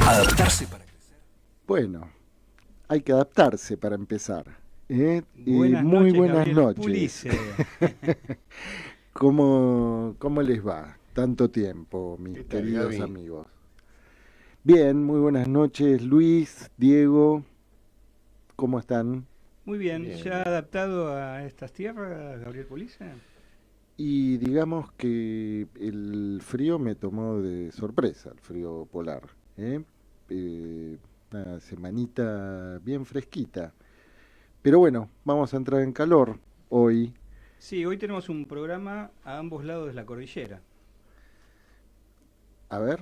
Adaptarse para crecer. Bueno, hay que adaptarse para empezar. Buenas Muy noches, buenas Gabriel noches. Pulice. ¿Cómo les va? Tanto tiempo, mis ¿Qué tal, queridos Gaby? amigos. Bien, muy buenas noches, Luis, Diego, ¿cómo están? Muy bien, Bien, ¿ya bien. adaptado a estas tierras, Gabriel Pulice? Y digamos que el frío me tomó de sorpresa, el frío polar. ¿eh? Una semanita bien fresquita. Pero bueno, vamos a entrar en calor hoy. Sí, hoy tenemos un programa a ambos lados de la cordillera A ver,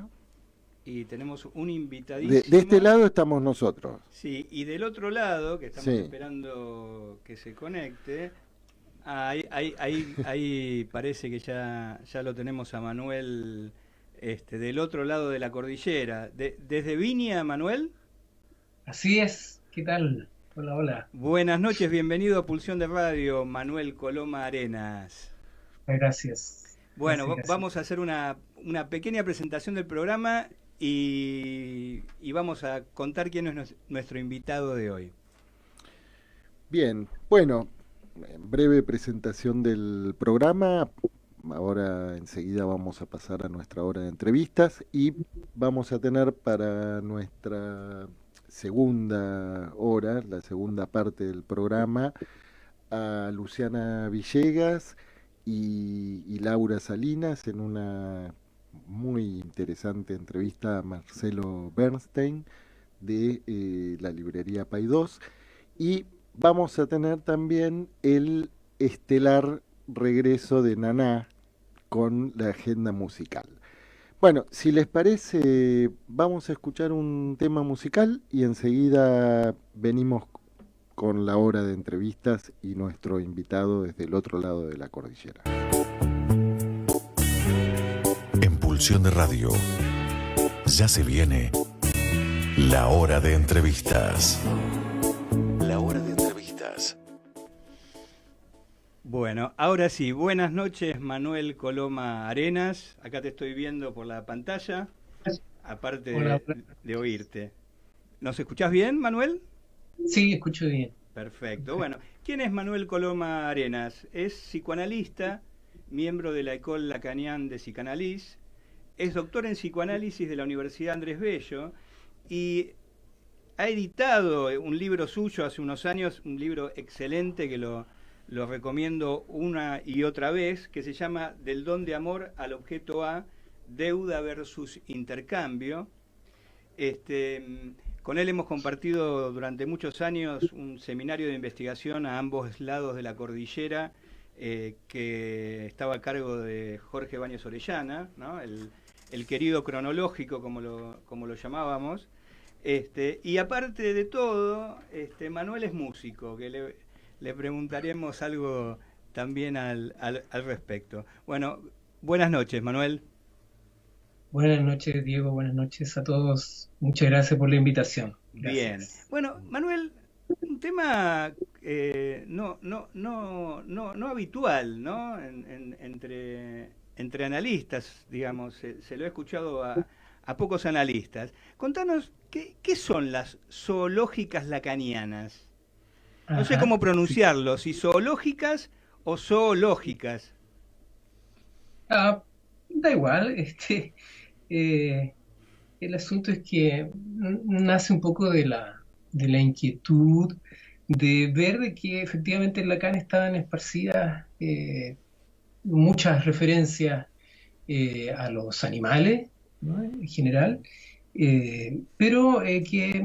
y tenemos un de este invitadísimo. lado estamos nosotros. Sí, y del otro lado, que estamos Sí. esperando que se conecte, ahí parece que ya lo tenemos a Manuel del otro lado de la cordillera. Desde Viña, Manuel, Así es, ¿qué tal? Hola, hola. buenas noches, bienvenido a Pulsión de Radio, Manuel Coloma Arenas. Gracias. Bueno, Gracias, gracias. vamos a hacer una pequeña presentación del programa y vamos a contar quién es nuestro invitado de hoy. Bien, bueno, breve presentación del programa. Ahora enseguida vamos a pasar a nuestra hora de entrevistas y vamos a tener para nuestra segunda hora, la segunda parte del programa, a Luciana Villegas y Laura Salinas en una muy interesante entrevista a Marcelo Bernstein de la librería Paidós. Y vamos a tener también el estelar regreso de Naná con la agenda musical. Bueno, si les parece, vamos a escuchar un tema musical y enseguida venimos con la hora de entrevistas y nuestro invitado desde el otro lado de la cordillera. En Pulsión de Radio, ya se viene la hora de entrevistas. La hora de entrevistas. Bueno, ahora sí, buenas noches Manuel Coloma Arenas, acá te estoy viendo por la pantalla, aparte Hola, hola. de oírte. ¿Nos escuchás bien, Manuel? Sí, escucho bien. Perfecto. Bueno, ¿quién es Manuel Coloma Arenas? Es psicoanalista, miembro de la École Lacanienne de Psychanalyse, es doctor en psicoanálisis de la Universidad Andrés Bello y ha editado un libro suyo hace unos años, un libro excelente que lo recomiendo una y otra vez, que se llama Del don de amor al objeto A, deuda versus intercambio. Con él hemos compartido durante muchos años un seminario de investigación a ambos lados de la cordillera, que estaba a cargo de Jorge Báñez Orellana, ¿no? El querido cronológico, como lo llamábamos. Y aparte de todo, Manuel es músico, que le preguntaremos algo también al respecto. Bueno, buenas noches, Manuel. Buenas noches, Diego. Buenas noches a todos. Muchas gracias por la invitación. Bien. Gracias. Bueno, Manuel, un tema no habitual, ¿no? Entre analistas, digamos, se lo he escuchado a pocos analistas. Contanos, ¿qué son las zoológicas lacanianas? No sé Ajá, cómo sí. pronunciarlo, si zoológicas o zoológicas. Ah, da igual. Eh, el asunto es que nace un poco de la inquietud de ver de que efectivamente en Lacan estaban esparcidas muchas referencias a los animales, ¿no? En general, pero que,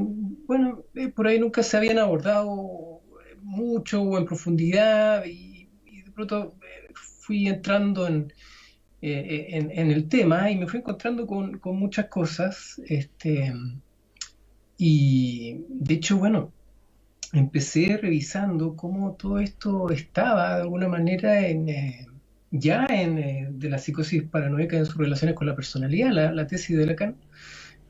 bueno, por ahí nunca se habían abordado mucho o en profundidad y de pronto fui entrando en el tema y me fui encontrando con muchas cosas, y de hecho, bueno, empecé revisando cómo todo esto estaba de alguna manera de la psicosis paranoica en sus relaciones con la personalidad, la tesis de Lacan.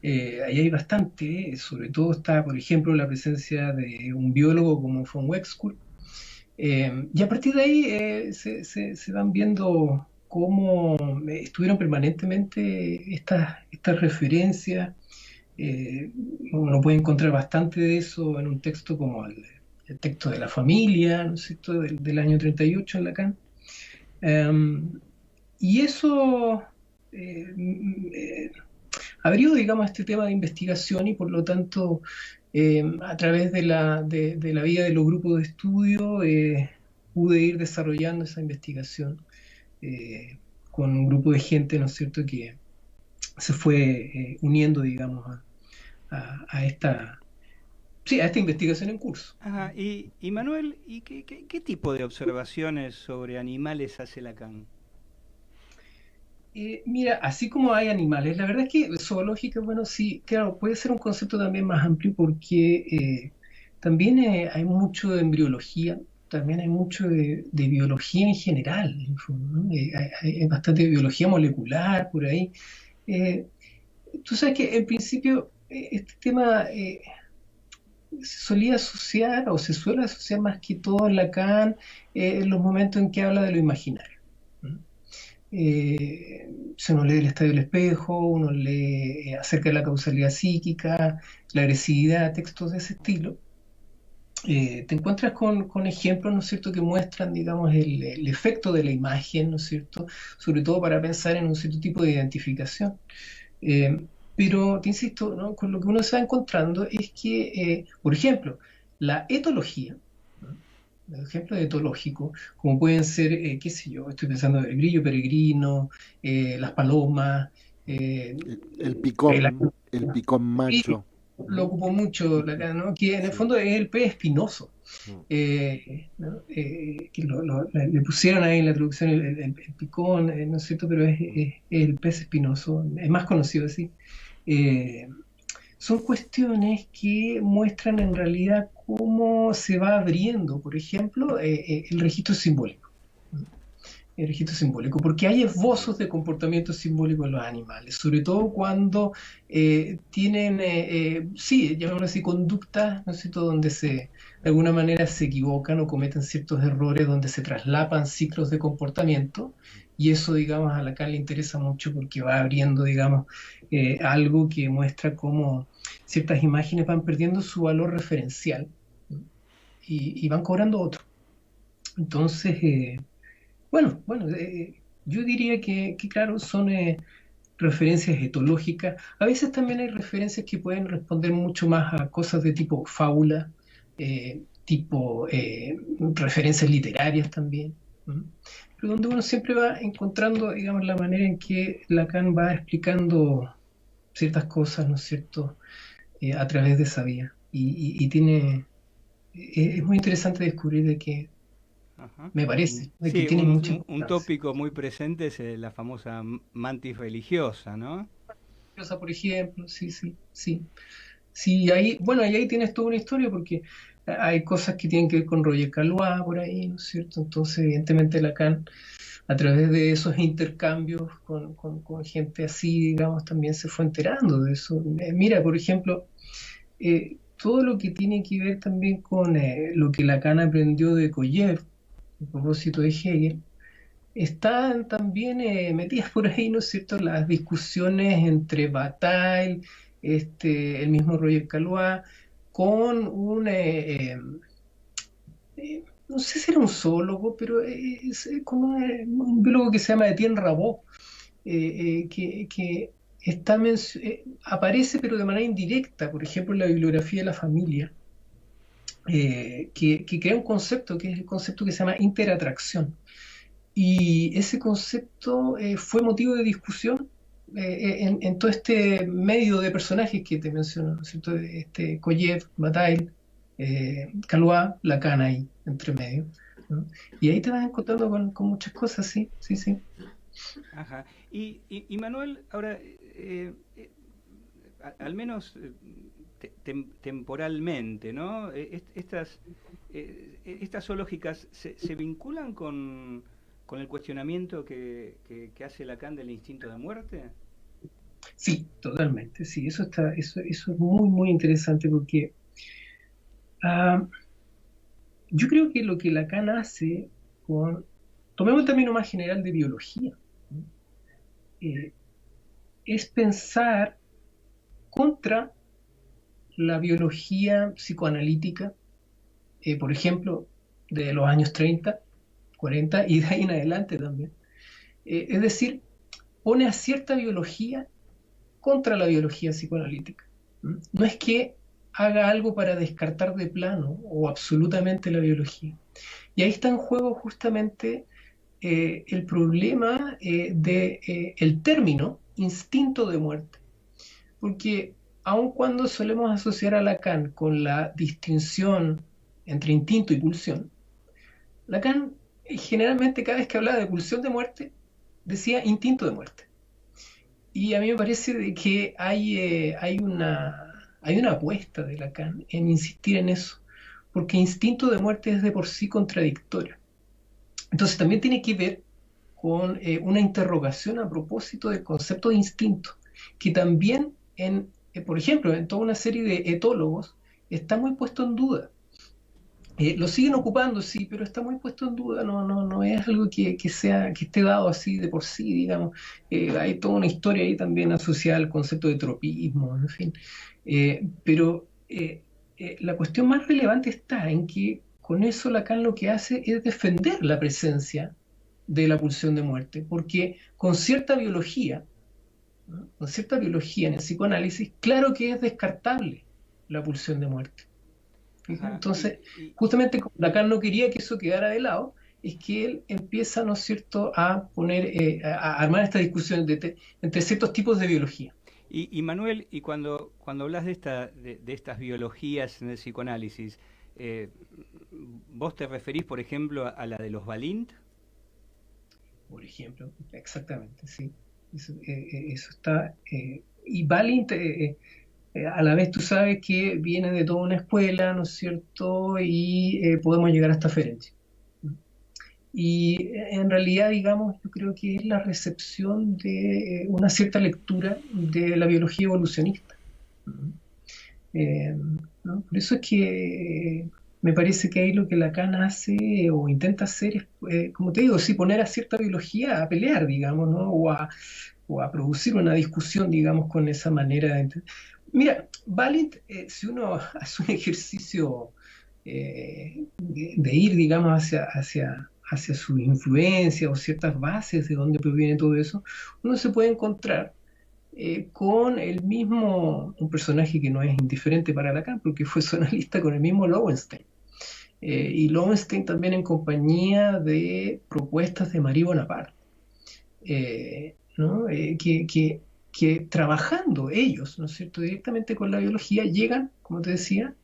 Ahí hay bastante, sobre todo está, por ejemplo, la presencia de un biólogo como von Wexkull. Y a partir de ahí se van viendo cómo estuvieron permanentemente estas referencias Uno puede encontrar bastante de eso en un texto como el texto de la familia, ¿no es cierto?, del año 38 en Lacan. Um, y eso abrió, digamos, este tema de investigación y por lo tanto, a través de la vida de los grupos de estudio, pude ir desarrollando esa investigación con un grupo de gente, ¿no es cierto?, que se fue uniendo, digamos, a esta, sí, a esta investigación en curso. Ajá. Y Manuel, ¿y qué tipo de observaciones sobre animales hace Lacan? Mira, así como hay animales, la verdad es que zoológica, bueno, sí, claro, puede ser un concepto también más amplio porque también hay mucho de embriología, también hay mucho de biología en general, en el fondo, ¿no? Hay bastante biología molecular por ahí. Eh, Tú sabes que en principio este tema se solía asociar o se suele asociar más que todo en Lacan en los momentos en que habla de lo imaginario. ¿No? Si uno lee El Estadio del Espejo, uno lee acerca de la causalidad psíquica, la agresividad, textos de ese estilo, te encuentras con ejemplos, ¿no es cierto?, que muestran, digamos, el efecto de la imagen, ¿no es cierto?, sobre todo para pensar en un cierto tipo de identificación. Eh, pero, te insisto, ¿no?, con lo que uno se va encontrando es que, por ejemplo, la etología, ¿no?, los ejemplos etológicos, como pueden ser, qué sé yo, estoy pensando en el grillo peregrino, las palomas, eh, El la- el picón y macho. lo ocupo mucho acá, ¿no?, que en el Sí. fondo es el pez espinoso. Mm. ¿No? Que le pusieron ahí en la traducción el picón, ¿no es cierto? Pero es el pez espinoso, es más conocido así. Eh, Son cuestiones que muestran en realidad cómo se va abriendo, por ejemplo, el registro simbólico. ¿No? El registro simbólico, porque hay esbozos de comportamiento simbólico en los animales, sobre todo cuando tienen, sí, llamémoslo así, conductas, ¿no es cierto?, donde de alguna manera se equivocan o cometen ciertos errores, donde se traslapan ciclos de comportamiento, y eso, digamos, a Lacan le interesa mucho porque va abriendo, digamos, algo que muestra cómo ciertas imágenes van perdiendo su valor referencial, ¿no?, y van cobrando otro. Entonces, bueno, yo diría que, claro, son referencias etológicas. A veces también hay referencias que pueden responder mucho más a cosas de tipo fábula, tipo referencias literarias también. ¿No? Pero donde uno siempre va encontrando, digamos, la manera en que Lacan va explicando ciertas cosas, ¿no es cierto?, a través de esa vía. Y tiene, es muy interesante descubrir de que, Ajá. me parece, de que Sí, tiene mucha un importancia. tópico muy presente es la famosa mantis religiosa, ¿no? Rosa, por ejemplo, sí, sí, sí. Sí, ahí, bueno, y ahí tienes toda una historia porque hay cosas que tienen que ver con Roger Caillois por ahí, ¿no es cierto? Entonces, evidentemente Lacan, a través de esos intercambios con gente así, digamos, también se fue enterando de eso. Mira, por ejemplo, todo lo que tiene que ver también con lo que Lacan aprendió de Koyev, a propósito de Hegel, están también metidas por ahí, ¿no es cierto?, las discusiones entre Bataille, el mismo Roger Caillois, con no sé si era un zoólogo, pero es como un biólogo que se llama Etienne Rabot, que aparece pero de manera indirecta, por ejemplo, en la bibliografía de la familia, que crea un concepto, que es el concepto que se llama interatracción. Y ese concepto fue motivo de discusión en todo este medio de personajes que te menciono, ¿no es cierto? Koyev, Bataille, Caillois, Lacan ahí, entre medio, ¿no? Y ahí te vas encontrando con muchas cosas, sí, sí, sí. Ajá. Y Manuel, ahora, al menos temporalmente, ¿no? Estas zoológicas se vinculan con el cuestionamiento que hace Lacan del instinto de muerte. Sí, totalmente, sí, eso es muy, muy interesante porque ah, yo creo que lo que Lacan hace tomemos el término más general de biología, ¿no? Eh, es pensar contra la biología psicoanalítica, por ejemplo, de los años 30, 40 y de ahí en adelante también. Es decir, pone a cierta biología contra la biología psicoanalítica. No es que haga algo para descartar de plano o absolutamente la biología. Y ahí está en juego justamente el problema del término instinto de muerte. Porque aun cuando solemos asociar a Lacan con la distinción entre instinto y pulsión, Lacan generalmente cada vez que hablaba de pulsión de muerte decía instinto de muerte. Y a mí me parece de que hay una apuesta de Lacan en insistir en eso, porque instinto de muerte es de por sí contradictorio. Entonces también tiene que ver con una interrogación a propósito del concepto de instinto, que también, por ejemplo, en toda una serie de etólogos está muy puesto en duda. Lo siguen ocupando, sí, pero está muy puesto en duda, no es algo que esté dado así de por sí, digamos. Hay toda una historia ahí también asociada al concepto de tropismo, en fin. Pero la cuestión más relevante está en que con eso Lacan lo que hace es defender la presencia de la pulsión de muerte, porque con cierta biología, ¿no? Con cierta biología en el psicoanálisis, claro que es descartable la pulsión de muerte. Ajá. Entonces, justamente como Lacan no quería que eso quedara de lado, es que él empieza, ¿no es cierto?, a poner, a armar esta discusión entre ciertos tipos de biología. Y Manuel, y cuando hablas de estas biologías en el psicoanálisis, ¿vos te referís, por ejemplo, a la de los Balint? Por ejemplo, exactamente, sí. Eso está. Y Balint, a la vez tú sabes que viene de toda una escuela, ¿no es cierto? Y podemos llegar hasta Ferenczi. Y en realidad, digamos, yo creo que es la recepción de una cierta lectura de la biología evolucionista. ¿No? Por eso es que me parece que ahí lo que Lacan hace o intenta hacer es, como te digo, sí, poner a cierta biología a pelear, digamos, ¿no? O a producir una discusión, digamos, con esa manera de... Mira, Balint, si uno hace un ejercicio de ir, digamos, hacia su influencia o ciertas bases de donde proviene todo eso, uno se puede encontrar con un personaje que no es indiferente para Lacan, porque fue su analista, con el mismo Lowenstein. Y Lowenstein también en compañía de propuestas de Marie Bonaparte, ¿no? Que trabajando ellos, ¿no es cierto?, directamente con la biología, llegan, como te decía,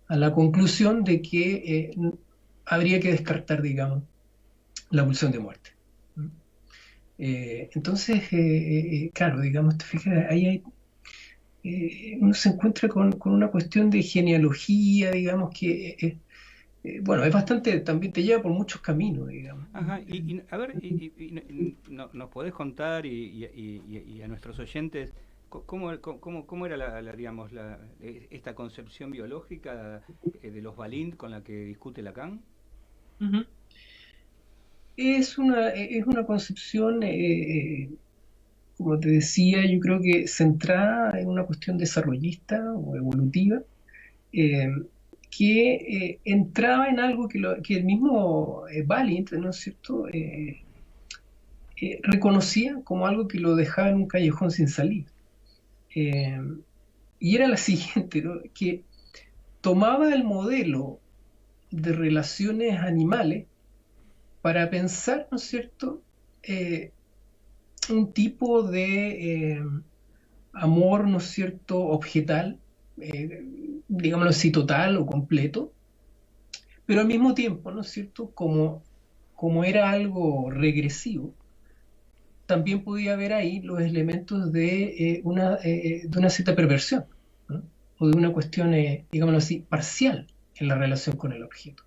a la conclusión de que habría que descartar, digamos, la pulsión de muerte. Entonces, claro, digamos, te fijas, ahí uno se encuentra con una cuestión de genealogía, digamos, que, bueno, es bastante, también te lleva por muchos caminos, digamos. Ajá, a ver, ¿nos podés contar y a nuestros oyentes cómo era digamos, esta concepción biológica de los Balint con la que discute Lacan? Uh-huh. Es una concepción, como te decía, yo creo que centrada en una cuestión desarrollista o evolutiva, que entraba en algo que el mismo Balint, ¿no es cierto?, reconocía como algo que lo dejaba en un callejón sin salida. Y era la siguiente, ¿no?, que tomaba el modelo de relaciones animales para pensar, ¿no es cierto?, un tipo de amor, ¿no es cierto?, objetal, digámoslo así, total o completo, pero al mismo tiempo, ¿no es cierto?, como era algo regresivo, también podía haber ahí los elementos de una cierta perversión, ¿no?, o de una cuestión, digámoslo así, parcial en la relación con el objeto.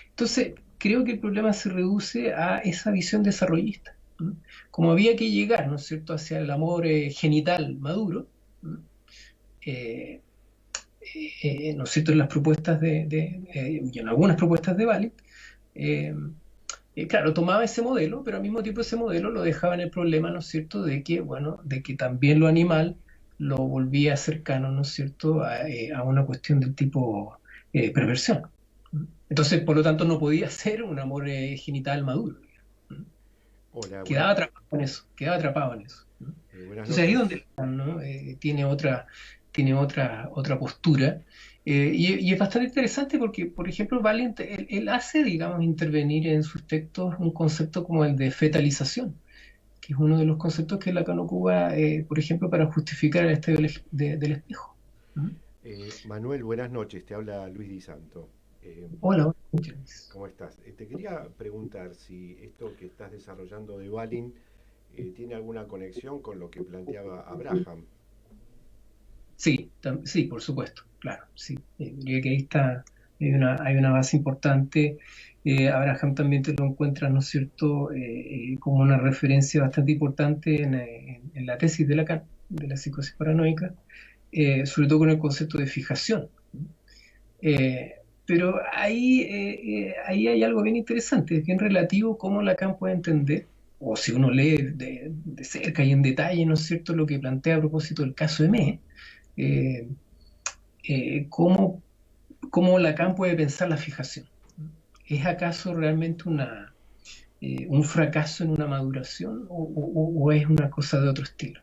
Entonces, creo que el problema se reduce a esa visión desarrollista, ¿no? Como había que llegar, ¿no es cierto?, hacia el amor genital maduro, ¿no? ¿No es cierto?, en las propuestas y en algunas propuestas de Balint, claro, tomaba ese modelo, pero al mismo tiempo ese modelo lo dejaba en el problema, ¿no es cierto?, de que, bueno, de que también lo animal lo volvía cercano, ¿no es cierto?, a una cuestión del tipo perversión. Entonces, por lo tanto, no podía ser un amor genital maduro. Hola, Quedaba atrapado en eso, quedaba atrapado en eso. buenas Entonces ahí es noches. donde Lacan, ¿no? Tiene otra postura. Y es bastante interesante porque, por ejemplo, Valiant, él hace, digamos, intervenir en sus textos un concepto como el de fetalización, que es uno de los conceptos que Lacan ocupa, por ejemplo, para justificar el estadio del espejo. ¿Mm? Manuel, buenas noches. Te habla Luis Di Santo. Hola, buenas noches. ¿Cómo estás? Te quería preguntar si esto que estás desarrollando de Balin tiene alguna conexión con lo que planteaba Abraham. Sí, sí, por supuesto, claro, sí. Diría que ahí está, hay una base importante. Abraham también te lo encuentra, ¿no es cierto?, como una referencia bastante importante en la tesis de Lacan, de la psicosis paranoica, sobre todo con el concepto de fijación. Eh, pero ahí hay algo bien interesante, es bien relativo cómo Lacan puede entender, o si uno lee de cerca y en detalle, ¿no es cierto?, lo que plantea a propósito del caso M. Eh, cómo Lacan puede pensar la fijación. ¿Es acaso realmente un fracaso en una maduración o es una cosa de otro estilo?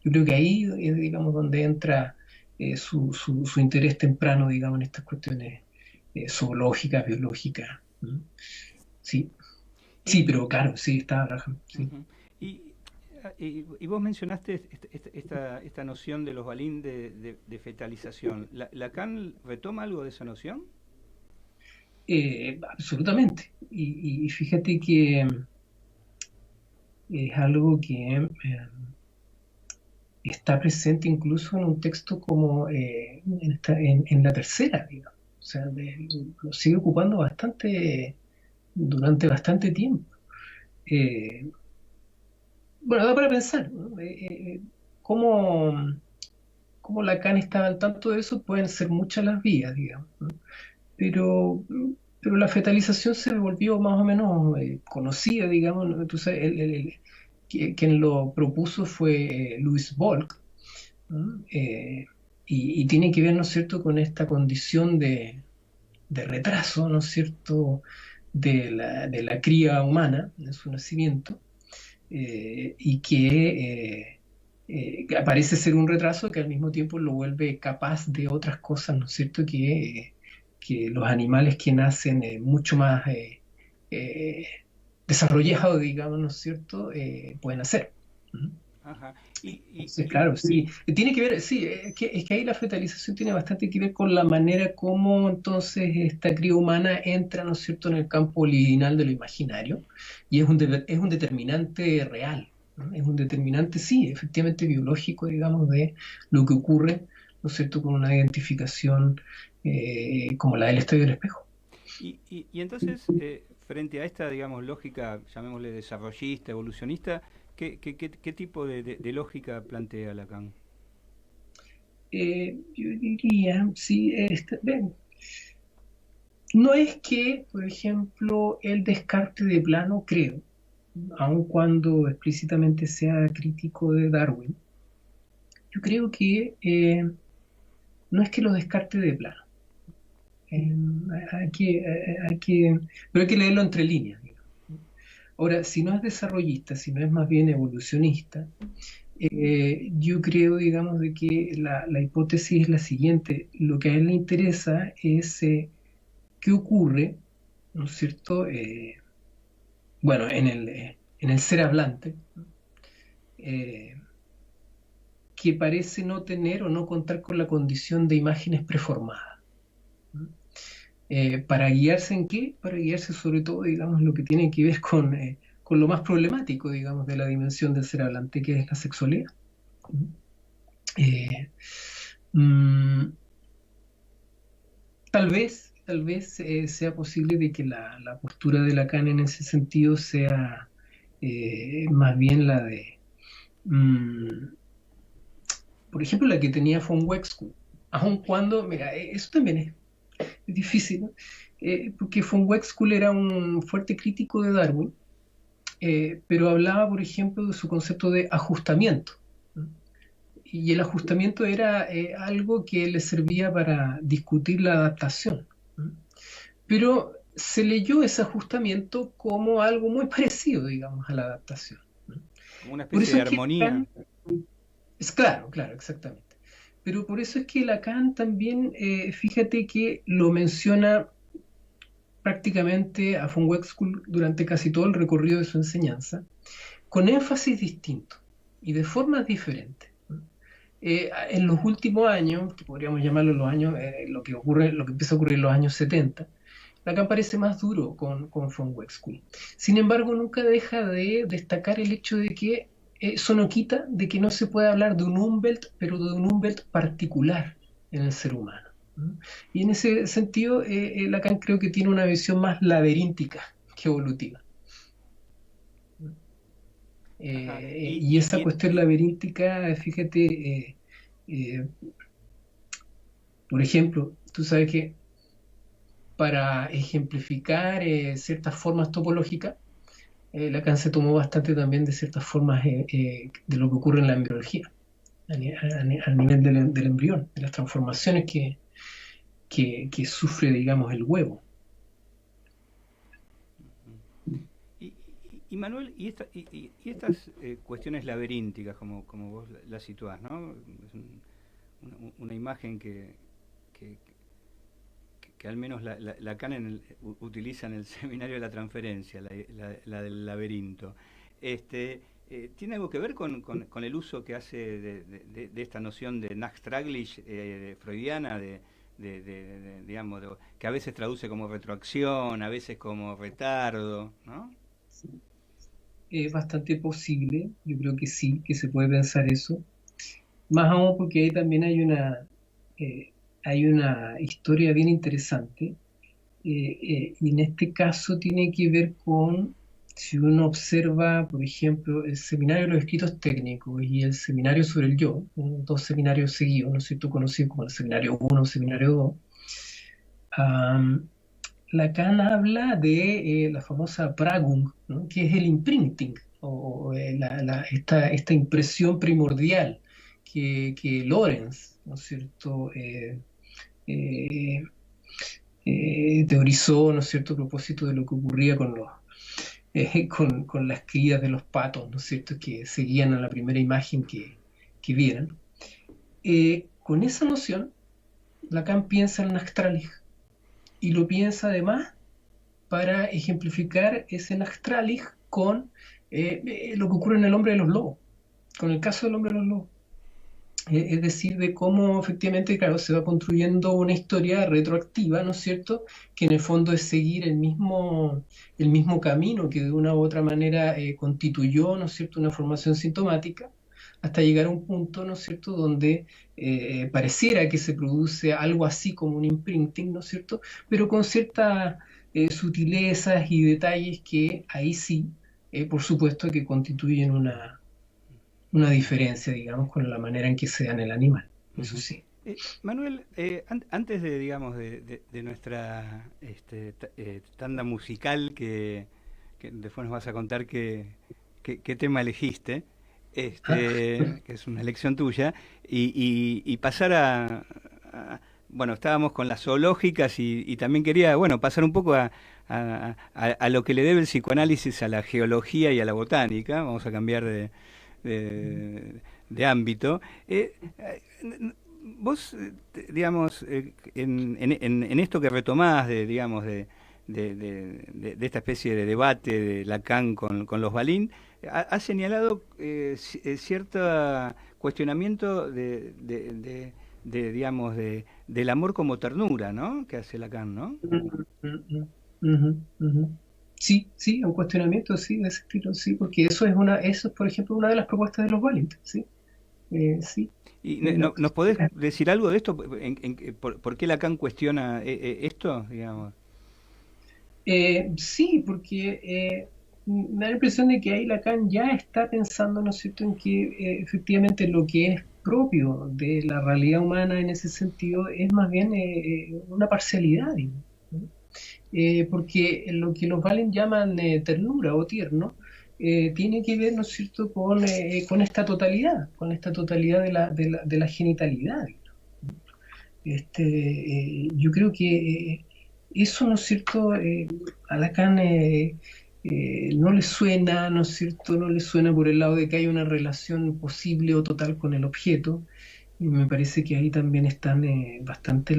Yo creo que ahí es, digamos, donde entra su interés temprano, digamos, en estas cuestiones zoológicas, biológicas. Sí, sí, Y, pero claro, sí, está Abraham. Sí. ujú. y, y vos mencionaste esta noción de los Balín de fetalización. ¿Lacan retoma algo de esa noción? Absolutamente. Y fíjate que es algo que está presente incluso en un texto como en la tercera, digamos. O sea, lo sigue ocupando durante bastante tiempo. Eh, bueno, da para pensar, ¿no? Cómo, cómo Lacan estaba al tanto de eso, pueden ser muchas las vías, digamos, ¿no? Pero, pero la fetalización se volvió más o menos conocida, digamos, ¿no? Tú sabes, quien lo propuso fue Louis Bolk, ¿no? Y tiene que ver, ¿no es cierto?, con esta condición de retraso, ¿no es cierto?, de la cría humana en su nacimiento, y que parece ser un retraso que al mismo tiempo lo vuelve capaz de otras cosas, ¿no es cierto?, que los animales que nacen mucho más eh, desarrollados, digamos, ¿no es cierto?, pueden hacer. ¿Mm? Ajá. Entonces, claro, sí, tiene que ver, sí, es que ahí la fetalización tiene bastante que ver con la manera como entonces esta cría humana entra, ¿no es cierto?, en el campo libidinal de lo imaginario, y es un determinante real, ¿no? Es un determinante, sí, efectivamente biológico, digamos, de lo que ocurre, ¿no es cierto?, con una identificación como la del estadio del espejo. Y entonces, frente a esta, digamos, lógica, llamémosle desarrollista, evolucionista, ¿qué tipo de lógica plantea Lacan? Yo diría, sí, ven, no es que, por ejemplo, él descarte de plano, creo, aun cuando explícitamente sea crítico de Darwin, yo creo que no es que lo descarte de plano. Eh, pero hay que leerlo entre líneas, digamos. Ahora, si no es desarrollista, si no es más bien evolucionista, yo creo, digamos, de que la hipótesis es la siguiente. Lo que a él le interesa es qué ocurre, ¿no es cierto? Bueno, en el ser hablante, eh, que parece no tener o no contar con la condición de imágenes preformadas. ¿Para guiarse en qué? Para guiarse sobre todo, digamos, lo que tiene que ver con lo más problemático, digamos, de la dimensión del ser hablante, que es la sexualidad. Eh, mm, tal vez sea posible de que la postura de Lacan en ese sentido sea más bien la de, mm, por ejemplo, la que tenía von Wexkull, aun cuando, mira, eso también es difícil, ¿no? Porque von Wexkull era un fuerte crítico de Darwin, pero hablaba, por ejemplo, de su concepto de ajustamiento, ¿no? y el ajustamiento era algo que le servía para discutir la adaptación. Pero se leyó ese ajustamiento como algo muy parecido, digamos, a la adaptación. Como una Por especie eso de es que armonía. es claro, claro, exactamente. Pero por eso es que Lacan también, fíjate que lo menciona prácticamente a von Wexkull durante casi todo el recorrido de su enseñanza, con énfasis distinto y de formas diferentes. En los últimos años, que podríamos llamarlo los años, lo que empieza a ocurrir en los años 70, Lacan parece más duro con von Wexkull. Sin embargo, nunca deja de destacar el hecho de que eso no quita de que no se puede hablar de un Umwelt, pero de un Umwelt particular en el ser humano. Y en ese sentido, Lacan creo que tiene una visión más laberíntica que evolutiva. Ajá. Y esa cuestión laberíntica, fíjate, por ejemplo, tú sabes que para ejemplificar ciertas formas topológicas, Lacan se tomó bastante también de ciertas formas de lo que ocurre en la embriología, al nivel del embrión, de las transformaciones que sufre, digamos, el huevo. Y Manuel, estas cuestiones laberínticas, como vos las situás, ¿no? Es una imagen que al menos Lacan utiliza en el seminario de la transferencia, la del laberinto. ¿Tiene algo que ver con el uso que hace de esta noción de Nachtraglisch freudiana, digamos, que a veces traduce como retroacción, a veces como retardo, ¿no? Es bastante posible, yo creo que sí, que se puede pensar eso. Más aún porque ahí también hay una historia bien interesante, y en este caso tiene que ver con, si uno observa, por ejemplo, el seminario de los escritos técnicos y el seminario sobre el yo, dos seminarios seguidos, ¿no es cierto?, conocidos como el seminario 1, seminario 2, Lacan habla de la famosa Prägung, ¿no?, que es el imprinting, o esta impresión primordial que Lorenz, ¿no es cierto?, teorizó, ¿no es cierto?, a propósito de lo que ocurría con las crías de los patos, ¿no es cierto?, que seguían a la primera imagen que vieran. Con esa noción, Lacan piensa en Nachtralich, y lo piensa además para ejemplificar ese Nachtralich con lo que ocurre en el hombre de los lobos, con el caso del hombre de los lobos. Es decir, de cómo efectivamente, claro, se va construyendo una historia retroactiva, ¿no es cierto?, que en el fondo es seguir el mismo camino que de una u otra manera constituyó, ¿no es cierto?, una formación sintomática, hasta llegar a un punto, ¿no es cierto?, donde pareciera que se produce algo así como un imprinting, ¿no es cierto?, pero con ciertas sutilezas y detalles que ahí sí, por supuesto, que constituyen una diferencia, digamos, con la manera en que se da en el animal. Eso sí. Manuel, antes digamos, de nuestra tanda musical, que después nos vas a contar qué tema elegiste, que es una elección tuya, y pasar bueno, estábamos con las zoológicas y también quería, bueno, pasar un poco a lo que le debe el psicoanálisis a la geología y a la botánica. Vamos a cambiar de ámbito. Vos, digamos, en esto que retomás, digamos, de esta especie de debate de Lacan con los Balín, has señalado cierto cuestionamiento digamos, del amor como ternura, ¿no?, que hace Lacan, ¿no? Sí, sí, un cuestionamiento, sí, de ese estilo, sí, porque eso es, por ejemplo, una de las propuestas de los Balín, sí. Sí. ¿Y nos podés decir algo de esto? ¿Por qué Lacan cuestiona esto, digamos? Sí, porque me da la impresión de que ahí Lacan ya está pensando, ¿no es cierto?, en que efectivamente lo que es propio de la realidad humana en ese sentido es más bien una parcialidad, digamos, ¿no? Porque lo que los Valen llaman ternura o tierno tiene que ver, ¿no es cierto?, con esta totalidad de la genitalidad. Yo creo que eso, ¿no es cierto?, a Lacan no le suena, ¿no es cierto?, no le suena por el lado de que hay una relación posible o total con el objeto. Y me parece que ahí también están bastante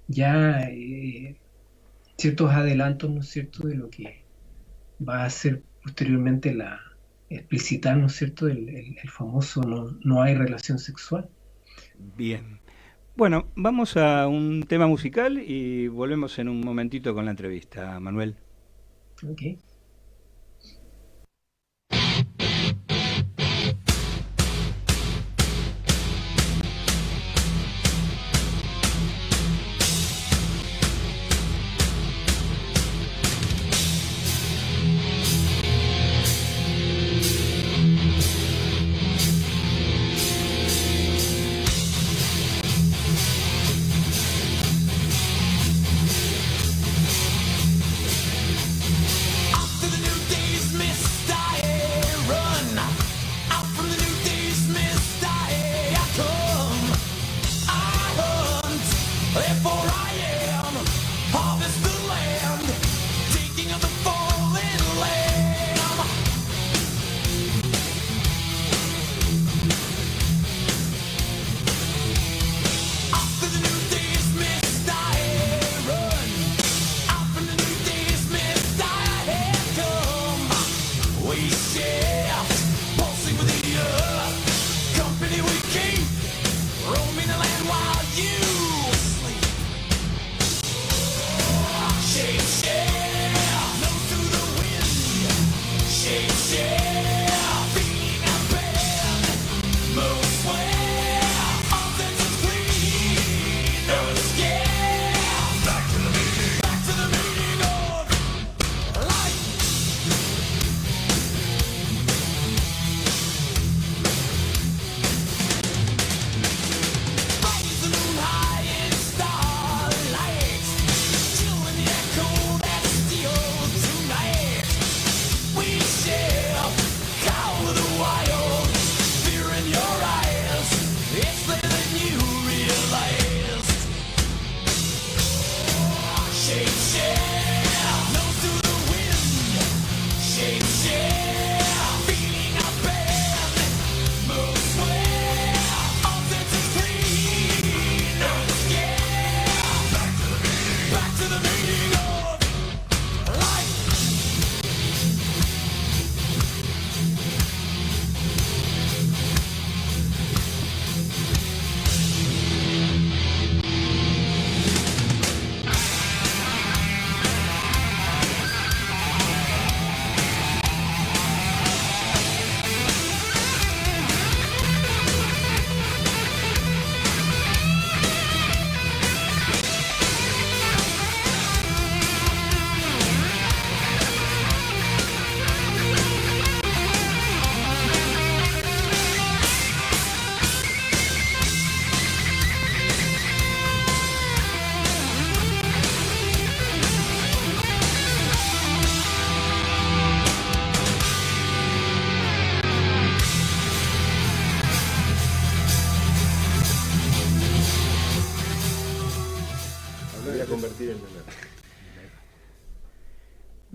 ya ciertos adelantos, ¿no es cierto?, de lo que va a ser posteriormente explicitar, ¿no es cierto?, el famoso no hay relación sexual. Bien. Bueno, vamos a un tema musical y volvemos en un momentito con la entrevista, Manuel. Okay.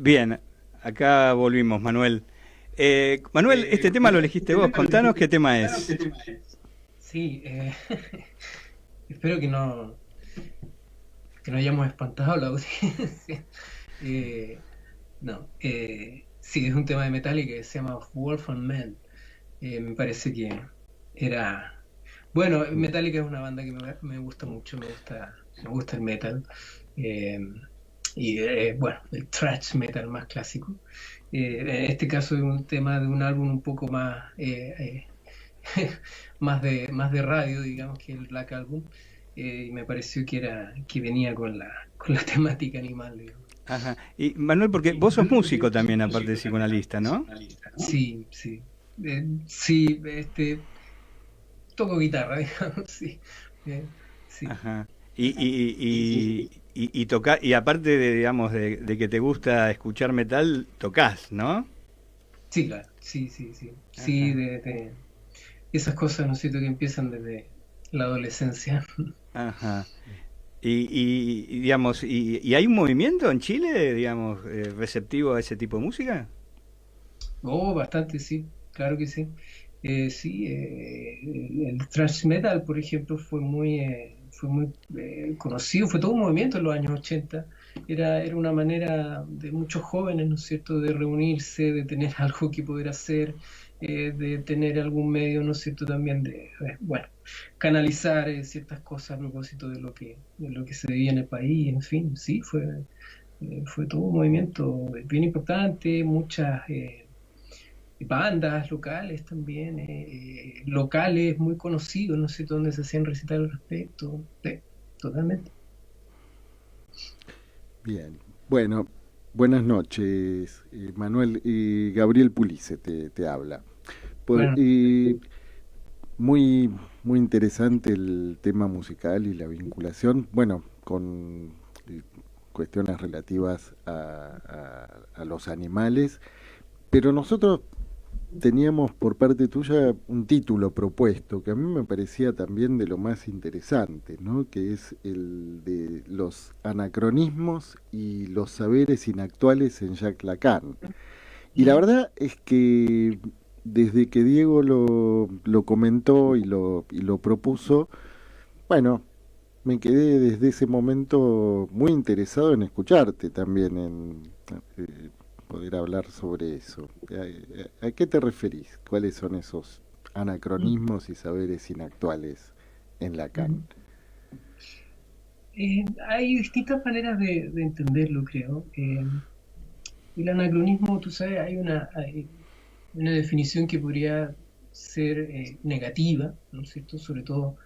Bien, acá volvimos, Manuel. Manuel, este tema lo elegiste vos. Contanos qué tema es. Sí, espero que no hayamos espantado a la audiencia. Sí, es un tema de Metallica que se llama Wolf and Man. Me parece que era... Bueno, Metallica es una banda que me gusta mucho, me gusta el metal. Bueno, el thrash metal más clásico. En este caso es un tema de un álbum un poco más más de radio, digamos, que el Black Album. Y me pareció que venía con la temática animal, digamos. Ajá. Y Manuel, porque vos sos músico también, aparte de psicoanalista, ¿no? Sí. Sí, toco guitarra, digamos, sí. Sí. Ajá. Y tocar, y aparte de, digamos, de que te gusta escuchar metal, tocás, ¿no? Sí, claro, sí, sí, sí. Sí, Ajá, de esas cosas, ¿no es cierto?, que empiezan desde la adolescencia. ajá. Digamos, y hay un movimiento en Chile, digamos, receptivo a ese tipo de música? Oh, bastante, sí, claro que sí. Sí, el thrash metal, por ejemplo, fue muy conocido, fue todo un movimiento en los años 80. Era una manera de muchos jóvenes, ¿no es cierto?, de reunirse, de tener algo que poder hacer, de tener algún medio, ¿no es cierto?, también bueno, canalizar ciertas cosas a propósito de lo que se vivía en el país, en fin, sí, fue todo un movimiento bien importante, muchas bandas locales también, locales muy conocidos, no sé dónde se hacían recitales al respecto. Sí, totalmente. Bien, bueno, buenas noches, Manuel. Gabriel Pulice te habla. Pues, Bueno, muy, muy interesante el tema musical y la vinculación, bueno, con cuestiones relativas a los animales, pero nosotros teníamos por parte tuya un título propuesto que a mí me parecía también de lo más interesante, ¿no? Que es el de los anacronismos y los saberes inactuales en Jacques Lacan. Y la verdad es que desde que Diego lo comentó y lo propuso, bueno, me quedé desde ese momento muy interesado en escucharte también, en poder hablar sobre eso. ¿A qué te referís? ¿Cuáles son esos anacronismos y saberes inactuales en Lacan? hay distintas maneras de entenderlo, creo. El anacronismo, tú sabes, hay una definición que podría ser negativa, ¿no es cierto? Sobre todo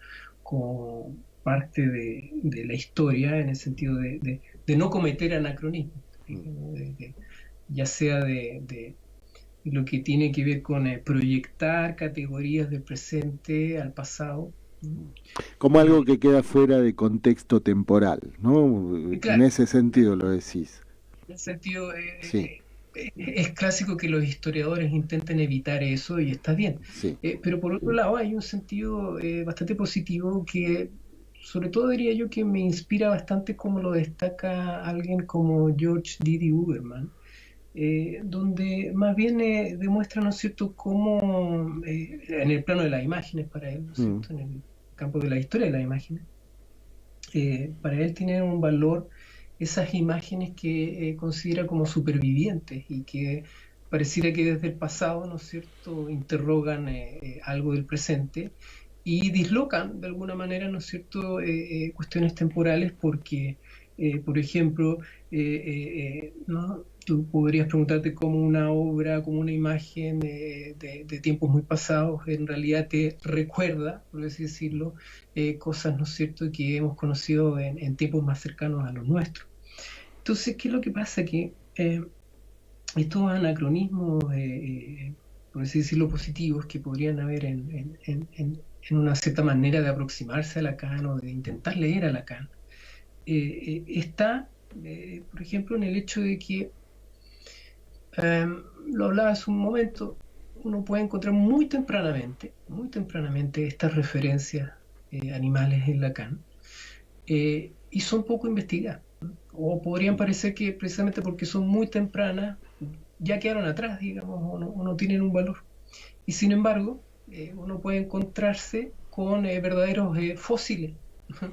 como parte de la historia, en el sentido de no cometer anacronismo, Mm. ¿no? Ya sea de lo que tiene que ver con proyectar categorías del presente al pasado, ¿no? Como algo que queda fuera de contexto temporal, ¿no? En Claro, ese sentido lo decís. en el sentido, Sí, es clásico que los historiadores intenten evitar eso y está bien. sí. Pero por otro lado hay un sentido bastante positivo que, sobre todo diría yo, que me inspira bastante como lo destaca alguien como George Didi Uberman, donde más bien demuestra, ¿no es cierto?, cómo en el plano de las imágenes para él, ¿no es Mm. cierto?, en el campo de la historia de las imágenes, para él tienen un valor esas imágenes que considera como supervivientes y que pareciera que desde el pasado, ¿no es cierto?, interrogan algo del presente y dislocan de alguna manera, ¿no es cierto?, cuestiones temporales porque, por ejemplo, ¿no? Tú podrías preguntarte cómo una obra, como una imagen de tiempos muy pasados, en realidad te recuerda, por así decirlo, cosas, ¿no es cierto?, que hemos conocido en tiempos más cercanos a los nuestros. Entonces, ¿qué es lo que pasa? Que estos anacronismos, por así decirlo, positivos que podrían haber en una cierta manera de aproximarse a Lacan o de intentar leer a Lacan, está, por ejemplo, en el hecho de que, eh, lo hablaba hace un momento, uno puede encontrar muy tempranamente estas referencias animales en Lacan, y son poco investigadas, ¿no? O podrían parecer que precisamente porque son muy tempranas, ya quedaron atrás, digamos, o no tienen un valor. Y sin embargo, uno puede encontrarse con verdaderos fósiles, ¿no?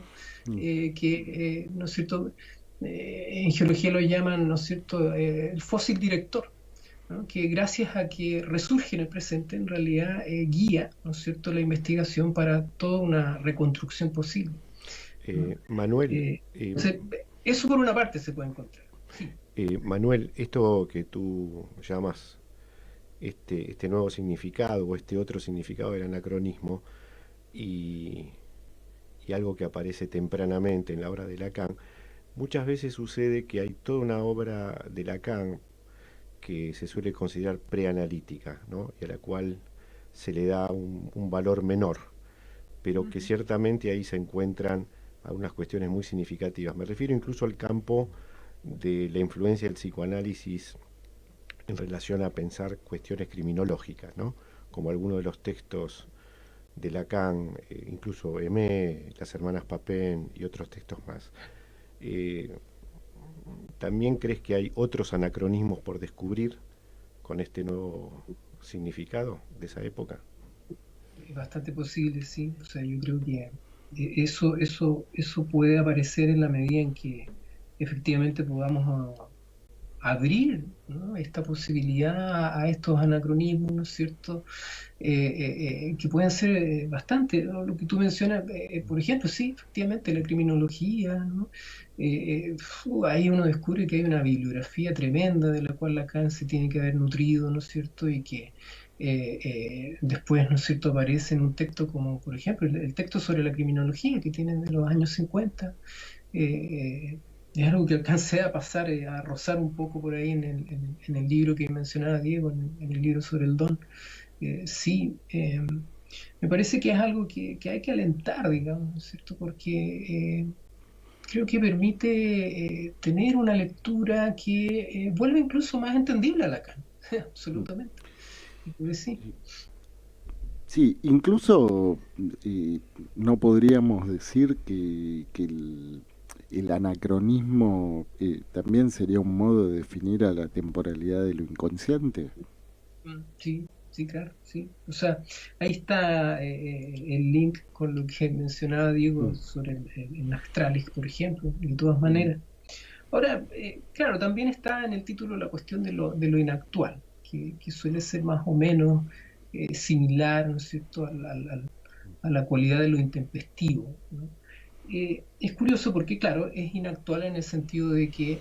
Mm. ¿No es cierto? En geología lo llaman, ¿no es cierto?, el fósil director, ¿no? Que gracias a que resurge en el presente, en realidad guía, ¿no es cierto?, la investigación para toda una reconstrucción posible, ¿no? Manuel, Entonces, eso por una parte se puede encontrar. Sí. Manuel, esto que tú llamas este nuevo significado o este otro significado del anacronismo y, y algo que aparece tempranamente en la obra de Lacan, muchas veces sucede que hay toda una obra de Lacan que se suele considerar preanalítica, ¿no? Y a la cual se le da un valor menor, pero que ciertamente ahí se encuentran algunas cuestiones muy significativas. Me refiero incluso al campo de la influencia del psicoanálisis en relación a pensar cuestiones criminológicas, ¿no? Como algunos de los textos de Lacan, incluso Aimé, las hermanas Papin y otros textos más. ¿También crees que hay otros anacronismos por descubrir con este nuevo significado de esa época? Es bastante posible, sí. O sea, yo creo que eso puede aparecer en la medida en que efectivamente podamos abrir, ¿no?, esta posibilidad a estos anacronismos, ¿no es cierto? Que pueden ser bastante, ¿no? Lo que tú mencionas, por ejemplo, sí, efectivamente, la criminología, ¿no? Ahí uno descubre que hay una bibliografía tremenda de la cual Lacan se tiene que haber nutrido, ¿no es cierto? Y que después, ¿no es cierto?, aparece en un texto como, por ejemplo, el texto sobre la criminología que tienen de los años 50. Es algo que alcancé a pasar, a rozar un poco por ahí en el libro que mencionaba Diego, en el libro sobre el don. Sí, me parece que es algo que hay que alentar, digamos, ¿no es cierto? Porque creo que permite tener una lectura que vuelve incluso más entendible a Lacan, absolutamente. Pues sí. Sí, incluso no podríamos decir que el anacronismo también sería un modo de definir a la temporalidad de lo inconsciente. Sí, sí, claro, sí. O sea, ahí está el link con lo que mencionaba Diego sobre el Astralis, por ejemplo, de todas maneras. Ahora, claro, también está en el título la cuestión de lo inactual, que suele ser más o menos similar, ¿no es cierto?, a la cualidad de lo intempestivo, ¿no? Es curioso porque, claro, es inactual en el sentido de que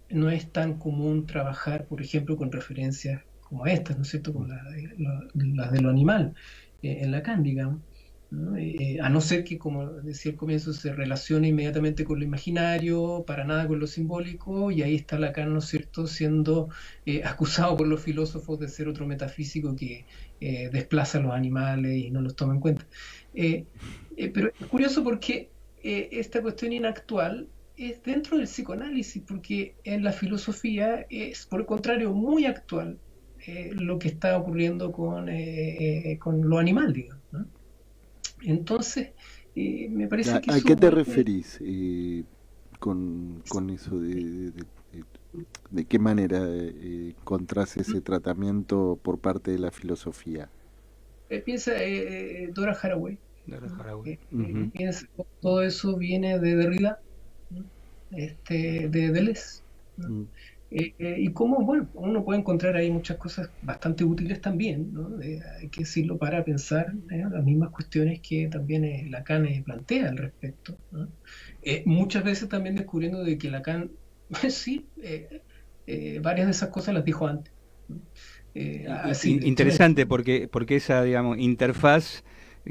no es tan común trabajar, por ejemplo, con referencias como estas, ¿no es cierto?, con las de lo animal, en Lacan, digamos, ¿no? A no ser que, como decía al comienzo, se relacione inmediatamente con lo imaginario, para nada con lo simbólico, y ahí está Lacan, ¿no es cierto?, siendo acusado por los filósofos de ser otro metafísico que desplaza a los animales y no los toma en cuenta. Pero es curioso porque esta cuestión inactual es dentro del psicoanálisis, porque en la filosofía es, por el contrario, muy actual lo que está ocurriendo con lo animal, digamos, ¿no? Entonces, me parece que ¿A eso qué te vuelve... referís con eso de qué manera encontrás ese tratamiento por parte de la filosofía? Piensa Dora Haraway, De ¿no? Haraway. Piensa, todo eso viene de Derrida, ¿no?, de Deleuze, ¿no? Mm. Y cómo, bueno, uno puede encontrar ahí muchas cosas bastante útiles también, ¿no? Hay que decirlo, para pensar las mismas cuestiones que también Lacan plantea al respecto, ¿no? Muchas veces también descubriendo de que Lacan, sí, varias de esas cosas las dijo antes, ¿no? Así, de hecho, Interesante porque esa, digamos, interfaz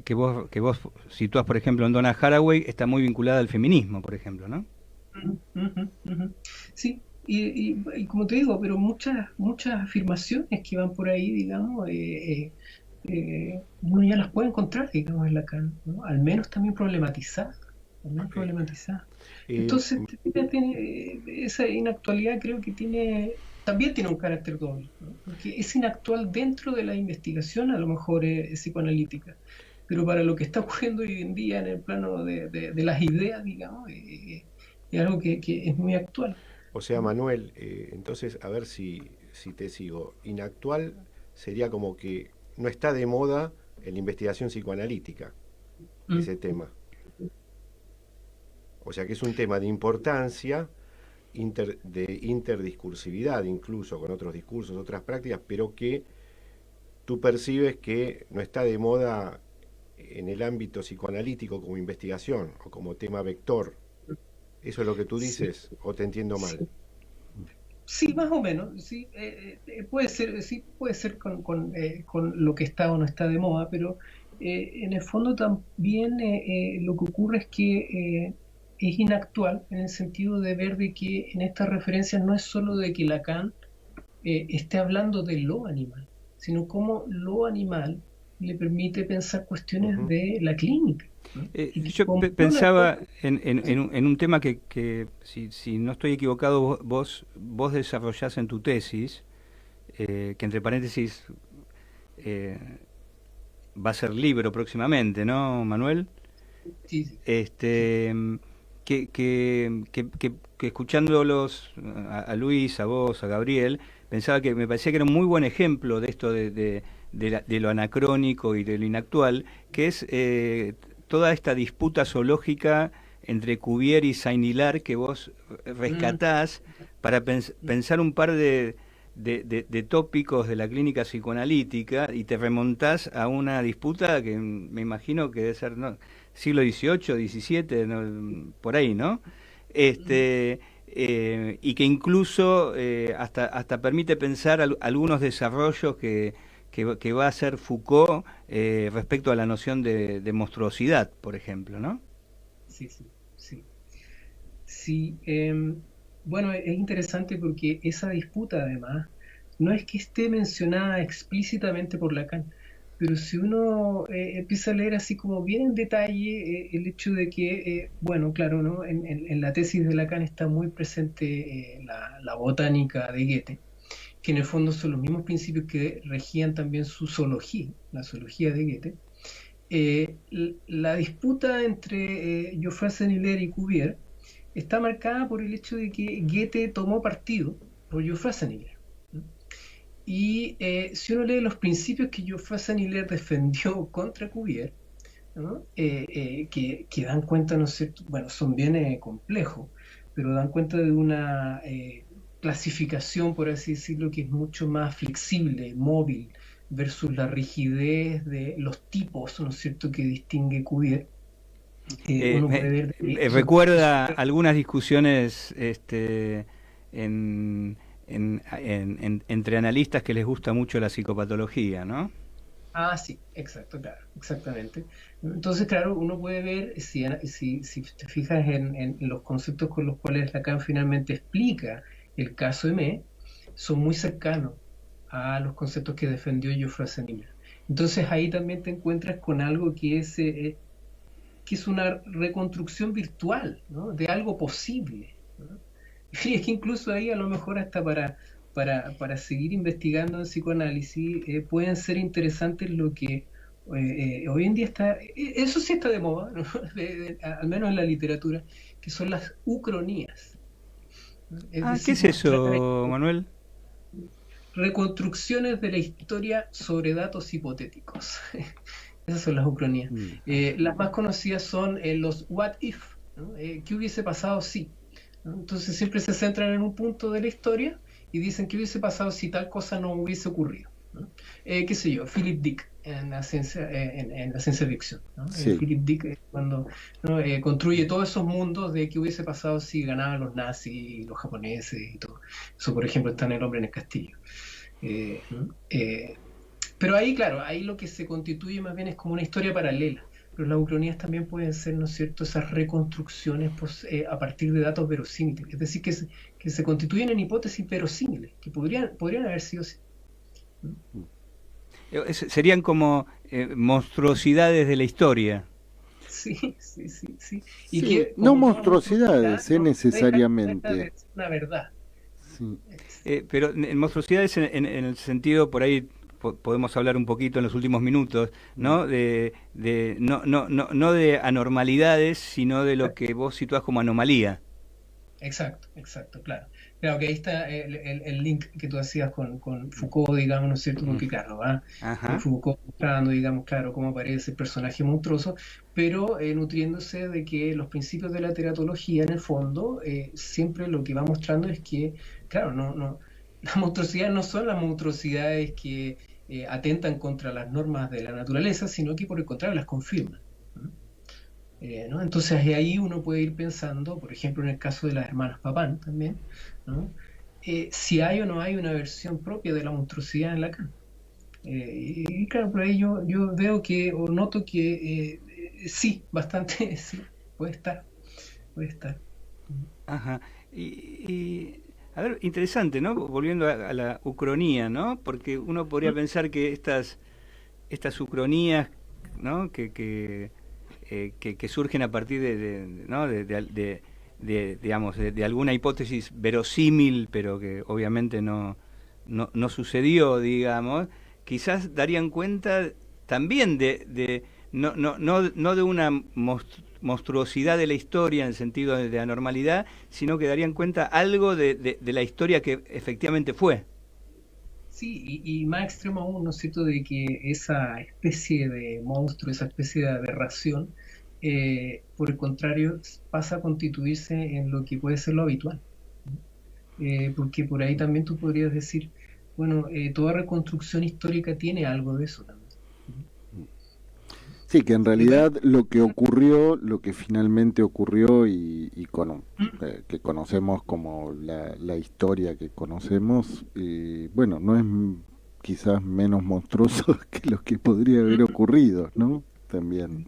que vos situás, por ejemplo, en Donna Haraway, está muy vinculada al feminismo, por ejemplo, ¿no? sí, y como te digo, pero muchas afirmaciones que van por ahí, digamos, uno ya las puede encontrar, digamos, en Lacan, ¿no? Al menos también problematizadas, al menos problematizadas. Eh, Entonces, esa inactualidad creo que también tiene un carácter doble, ¿no? Porque es inactual dentro de la investigación, a lo mejor es psicoanalítica, pero para lo que está ocurriendo hoy en día en el plano de las ideas, digamos, es algo que es muy actual. o sea, Manuel, entonces, a ver si te sigo. Inactual sería como que no está de moda en la investigación psicoanalítica, Mm. ese tema. O sea que es un tema de importancia, de interdiscursividad incluso, con otros discursos, otras prácticas, pero que tú percibes que no está de moda en el ámbito psicoanalítico como investigación o como tema vector. ¿Eso es lo que tú Sí, dices o te entiendo mal? sí. Sí, más o menos, sí, puede ser, sí, puede ser con lo que está o no está de moda, pero en el fondo también lo que ocurre es que es inactual en el sentido de ver de que en estas referencias no es solo de que Lacan esté hablando de lo animal, sino cómo lo animal le permite pensar cuestiones Ujú. de la clínica, ¿no? Y que Yo como pensaba en un tema que si no estoy equivocado, vos desarrollás en tu tesis, que entre paréntesis va a ser libro próximamente, ¿no, Manuel? Sí, sí. Este, que escuchándolos a Luis, a vos, a Gabriel, pensaba que me parecía que era un muy buen ejemplo de esto de lo anacrónico y de lo inactual, que es toda esta disputa zoológica entre Cuvier y Saint-Hilaire que vos Mm, rescatás para pensar un par de tópicos de la clínica psicoanalítica y te remontás a una disputa que me imagino que debe ser, ¿no?, siglo XVIII, XVII, ¿no?, por ahí, ¿no? mm. Y que incluso hasta permite pensar algunos desarrollos que va a hacer Foucault respecto a la noción de monstruosidad, por ejemplo, ¿no? Sí, sí, sí. Sí, bueno, es interesante porque esa disputa además no es que esté mencionada explícitamente por Lacan, pero si uno empieza a leer así como bien en detalle el hecho de que, bueno, claro, ¿no? En la tesis de Lacan está muy presente la botánica de Goethe, que en el fondo son los mismos principios que regían también su zoología, la zoología de Goethe. La disputa entre Geoffroy Saint-Hilaire y Cuvier está marcada por el hecho de que Goethe tomó partido por Geoffroy Saint-Hilaire. Y si uno lee los principios que Geoffroy Saint-Hilaire defendió contra Cuvier, ¿no? Que dan cuenta, ¿no es cierto? Bueno, son bien complejos, pero dan cuenta de una clasificación, por así decirlo, que es mucho más flexible, móvil, versus la rigidez de los tipos, ¿no es cierto?, que distingue Cuvier. Uno puede ver Recuerda algunas discusiones entre analistas que les gusta mucho la psicopatología, ¿no? Ah, sí, exacto, claro, exactamente. Entonces, claro, uno puede ver, si te fijas en los conceptos con los cuales Lacan finalmente explica el caso M, son muy cercanos a los conceptos que defendió Geoffroy Saint-Hilaire. Entonces ahí también te encuentras con algo que es una reconstrucción virtual, ¿no?, de algo posible, ¿no? Y es que incluso ahí a lo mejor hasta para seguir investigando en psicoanálisis pueden ser interesantes lo que hoy en día está, eso sí está de moda, ¿no? Al menos en la literatura, que son las ucronías, ¿no? Es Ah, ¿qué decir, es mostrar eso, Manuel? reconstrucciones de la historia sobre datos hipotéticos. Esas son las ucronías. Las más conocidas son los what if, ¿no? ¿Qué hubiese pasado si? ¿No? Entonces siempre se centran en un punto de la historia y dicen qué hubiese pasado si tal cosa no hubiese ocurrido, ¿no? Qué sé yo, Philip Dick en la ciencia ficción, ¿no? Sí. Philip Dick cuando, ¿no?, construye todos esos mundos de qué hubiese pasado si ganaban los nazis y los japoneses y todo. Eso, por ejemplo, está en El hombre en el castillo. ¿No? Pero ahí, claro, ahí lo que se constituye más bien es como una historia paralela. Pero las ucronías también pueden ser, ¿no es cierto?, esas reconstrucciones a partir de datos verosímiles. Es decir, que se constituyen en hipótesis verosímiles, que podrían haber sido así. Serían como monstruosidades de la historia. Sí, sí, sí, sí. Y Sí, que no como toda monstruosidad, monstruosidades, no deja de necesariamente. ser una verdad. Sí. Pero en monstruosidades en el sentido, por ahí podemos hablar un poquito en los últimos minutos, ¿no? No de anormalidades, sino de lo que vos situás como anomalía. Exacto, exacto, claro. Claro que ahí está el link que tú hacías con Foucault, digamos, ¿no es cierto? Mm. Porque claro, va Ajá. Foucault mostrando, digamos, claro, cómo aparece el personaje monstruoso, pero nutriéndose de que los principios de la teratología, en el fondo, siempre lo que va mostrando es que, claro, las monstruosidades no son las monstruosidades que atentan contra las normas de la naturaleza, sino que por el contrario las confirman, ¿no? ¿No? Entonces ahí uno puede ir pensando, por ejemplo, en el caso de las hermanas Papin también, ¿no? Si hay o no hay una versión propia de la monstruosidad en Lacan. Y claro, por ahí yo veo que, o noto que sí, bastante, sí, puede estar, puede estar. Ajá. A ver, interesante, ¿no? Volviendo a la ucronía, ¿no? Porque uno podría pensar que estas ucronías, ¿no?, que surgen a partir ¿no?, digamos, de alguna hipótesis verosímil, pero que obviamente no no sucedió, digamos, quizás darían cuenta también no de una monstruosidad de la historia en el sentido de anormalidad, sino que darían cuenta algo de la historia que efectivamente fue. Sí, y más extremo aún, ¿no es cierto?, de que esa especie de monstruo, esa especie de aberración, por el contrario, pasa a constituirse en lo que puede ser lo habitual. Porque por ahí también tú podrías decir, bueno, toda reconstrucción histórica tiene algo de eso también. Sí, que en realidad lo que ocurrió, lo que finalmente ocurrió que conocemos como la historia que conocemos, bueno, no es quizás menos monstruoso que lo que podría haber ocurrido, ¿no? También.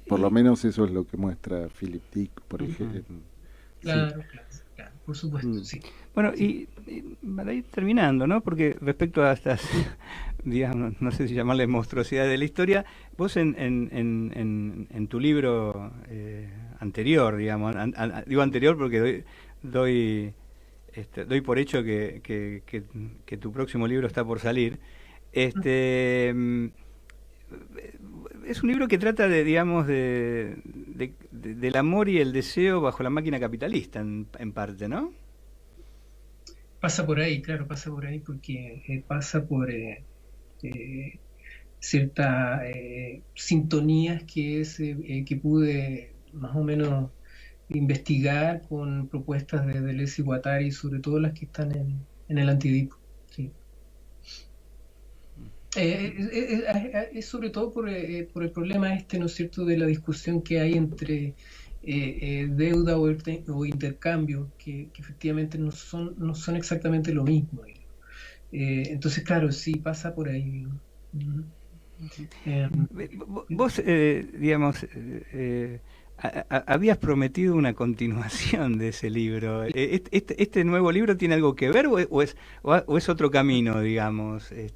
Por lo menos eso es lo que muestra Philip Dick, por ejemplo. Claro, por supuesto, sí. Bueno, y para ir terminando, ¿no? Porque respecto a estas, digamos, no sé si llamarles monstruosidades de la historia, vos en tu libro anterior, digamos, digo anterior porque doy por hecho que tu próximo libro está por salir. Es un libro que trata digamos, del amor y el deseo bajo la máquina capitalista, en parte, ¿no? Pasa por ahí, claro, pasa por ahí porque pasa por ciertas sintonías que pude más o menos investigar con propuestas de Deleuze y Guattari, sobre todo las que están en el Antidipo. Sí. Es sobre todo por el problema ¿no es cierto?, de la discusión que hay entre deuda o intercambio, que efectivamente no son exactamente lo mismo. Entonces, claro, sí, pasa por ahí. Vos, digamos, habías prometido una continuación de ese libro. ¿Este nuevo libro tiene algo que ver o es otro camino, digamos? Es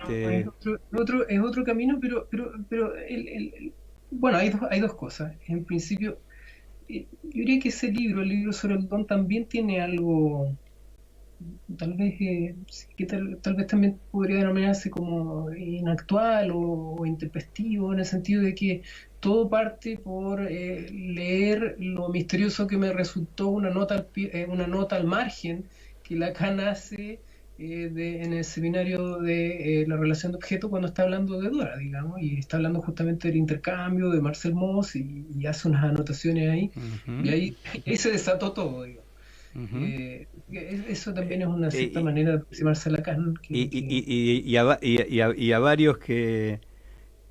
otro camino, pero bueno, hay dos cosas. En principio, yo diría que ese libro, el libro sobre el don, también tiene algo, tal vez tal vez también podría denominarse como inactual o intempestivo, en el sentido de que todo parte por leer lo misterioso que me resultó una nota al margen que Lacan hace en el seminario de la relación de objeto cuando está hablando de Dora, digamos, y está hablando justamente del intercambio de Marcel Mauss y hace unas anotaciones ahí, y ahí se desató todo, digamos. Eso también es una cierta manera de aproximarse a Lacan. Y a varios que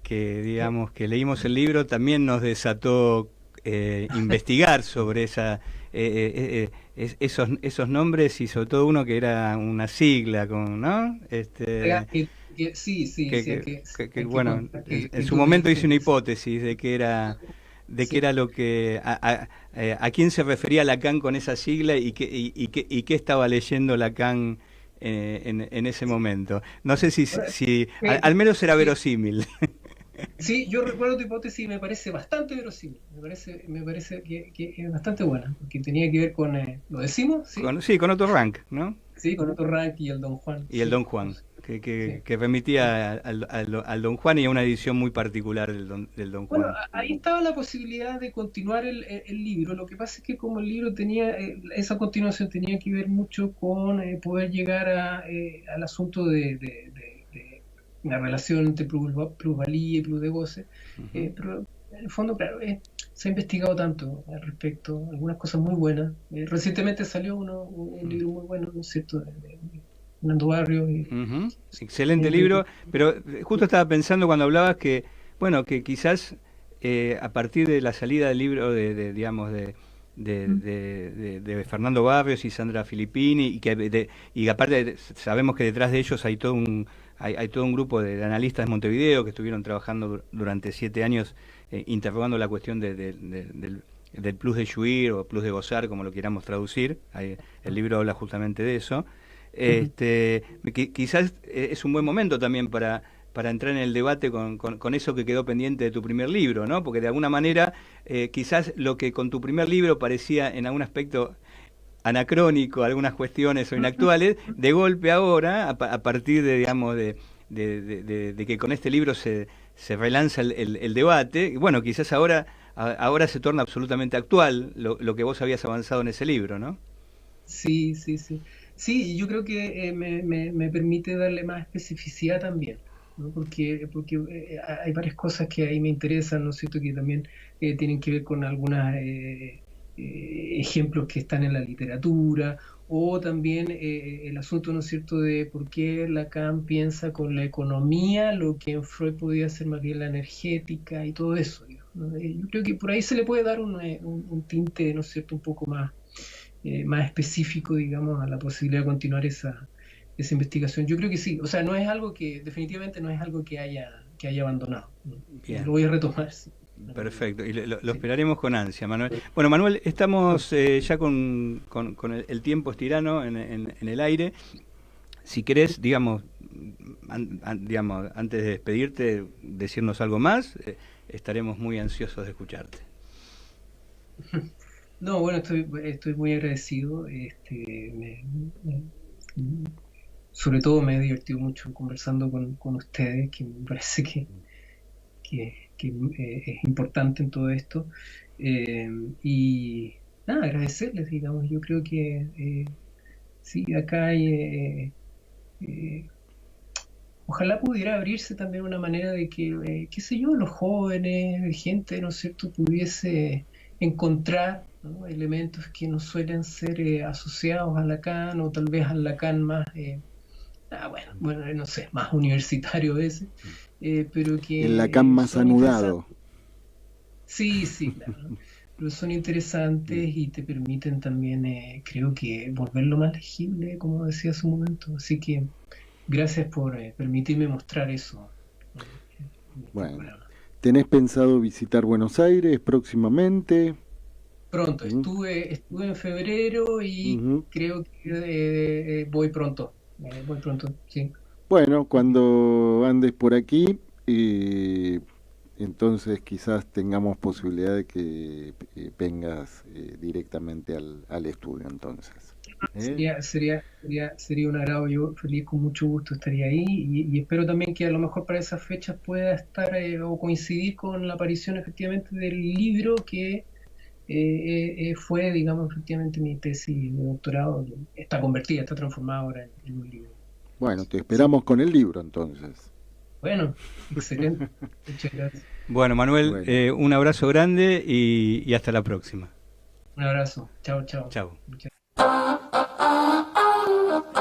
digamos que leímos el libro también nos desató investigar sobre esos nombres, y sobre todo uno que era una sigla, ¿no? Bueno, en su momento hice una hipótesis de que era lo que a quién se refería Lacan con esa sigla y qué estaba leyendo Lacan en ese momento. No sé si al menos era verosímil. Sí, yo recuerdo tu hipótesis y me parece bastante verosímil. Me parece que es bastante buena, porque tenía que ver con, ¿lo decimos? Sí, con Otto Rank, ¿no? Sí, con Otto Rank y el Don Juan. Y el Don Juan, que remitía al Don Juan y a una edición muy particular del Don Juan. Bueno, ahí estaba la posibilidad de continuar el libro. Lo que pasa es que como el libro tenía, esa continuación tenía que ver mucho con poder llegar al asunto de la relación entre plusvalía y plus de goce, pero en el fondo, claro, se ha investigado tanto al respecto, algunas cosas muy buenas. Recientemente salió un libro muy bueno, ¿no es cierto?, de Fernando Barrios. Excelente libro, pero justo estaba pensando cuando hablabas que, bueno, que quizás a partir de la salida del libro digamos, de Fernando Barrios y Sandra Filippini, y aparte sabemos que detrás de ellos hay todo un grupo de analistas de Montevideo que estuvieron trabajando durante 7 años interrogando la cuestión del plus de jouir o plus de gozar, como lo queramos traducir. El libro habla justamente de eso. Quizás es un buen momento también para entrar en el debate con eso que quedó pendiente de tu primer libro, ¿no? Porque de alguna manera quizás lo que con tu primer libro parecía en algún aspecto anacrónico algunas cuestiones o inactuales, de golpe ahora, a partir de, digamos, de que con este libro se relanza el debate, y bueno, quizás ahora se torna absolutamente actual lo que vos habías avanzado en ese libro, ¿no? Sí, sí, sí. Sí, yo creo que me permite darle más especificidad también, ¿no? Porque hay varias cosas que ahí me interesan, ¿no es cierto?, que también tienen que ver con algunos ejemplos que están en la literatura, o también el asunto, ¿no es cierto?, de por qué Lacan piensa con la economía lo que en Freud podía ser más bien la energética y todo eso, digamos, ¿no? Yo creo que por ahí se le puede dar un tinte, ¿no es cierto?, un poco más específico, digamos, a la posibilidad de continuar esa investigación. Yo creo que sí, o sea, no es algo que, definitivamente no es algo que haya abandonado, ¿no? Bien. Lo voy a retomar, sí. Perfecto, y lo Sí. esperaremos con ansia, Manuel. Bueno, Manuel, estamos ya con el tiempo estirano en el aire. Si querés, digamos, digamos, antes de despedirte, decirnos algo más, estaremos muy ansiosos de escucharte. No, bueno, estoy muy agradecido. Sobre todo me he divertido mucho conversando con ustedes, que me parece que es importante en todo esto. Y nada, agradecerles, digamos. Yo creo que sí, acá hay, ojalá pudiera abrirse también una manera de que, qué sé yo, los jóvenes, gente, ¿no es cierto?, pudiese encontrar, ¿no?, elementos que no suelen ser asociados a Lacan, o tal vez al Lacan más, bueno, no sé, más universitario a veces, pero El Lacan que más son anudado. interesantes. Sí, sí, claro, ¿no? Pero son interesantes y te permiten también, creo que, volverlo más legible, como decía hace un momento. Así que gracias por permitirme mostrar eso, ¿no?, en este Bueno, programa. ¿tenés pensado visitar Buenos Aires próximamente? Pronto, ¿Mm? estuve en febrero y Ujú. creo que voy pronto, sí. Bueno, cuando andes por aquí, entonces quizás tengamos posibilidad de que vengas directamente al estudio entonces. ¿Eh? Sería un agrado. Yo feliz, con mucho gusto estaría ahí, y espero también que a lo mejor para esas fechas pueda estar o coincidir con la aparición efectivamente del libro que fue, digamos, efectivamente mi tesis de doctorado. Está convertida, está transformada ahora en un libro. Bueno, te Sí, esperamos con el libro entonces. bueno, excelente. Muchas gracias. Bueno, Manuel, Bueno, un abrazo grande y hasta la próxima. Un abrazo. Chao, chao. Chao. Muchas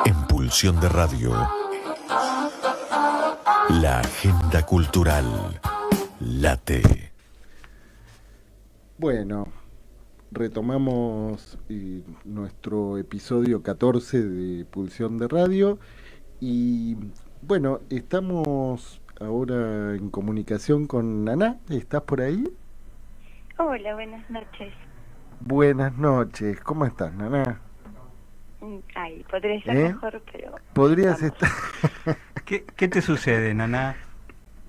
En Pulsión de Radio, la agenda cultural late. bueno, retomamos nuestro episodio 14 de Pulsión de Radio y bueno, estamos ahora en comunicación con Naná. ¿Estás por ahí? Hola, buenas noches. Buenas noches, ¿cómo estás, Naná? Ay, podría ser ¿Eh? mejor, pero ¿Podrías vamos. estar? ¿Qué te sucede, Naná?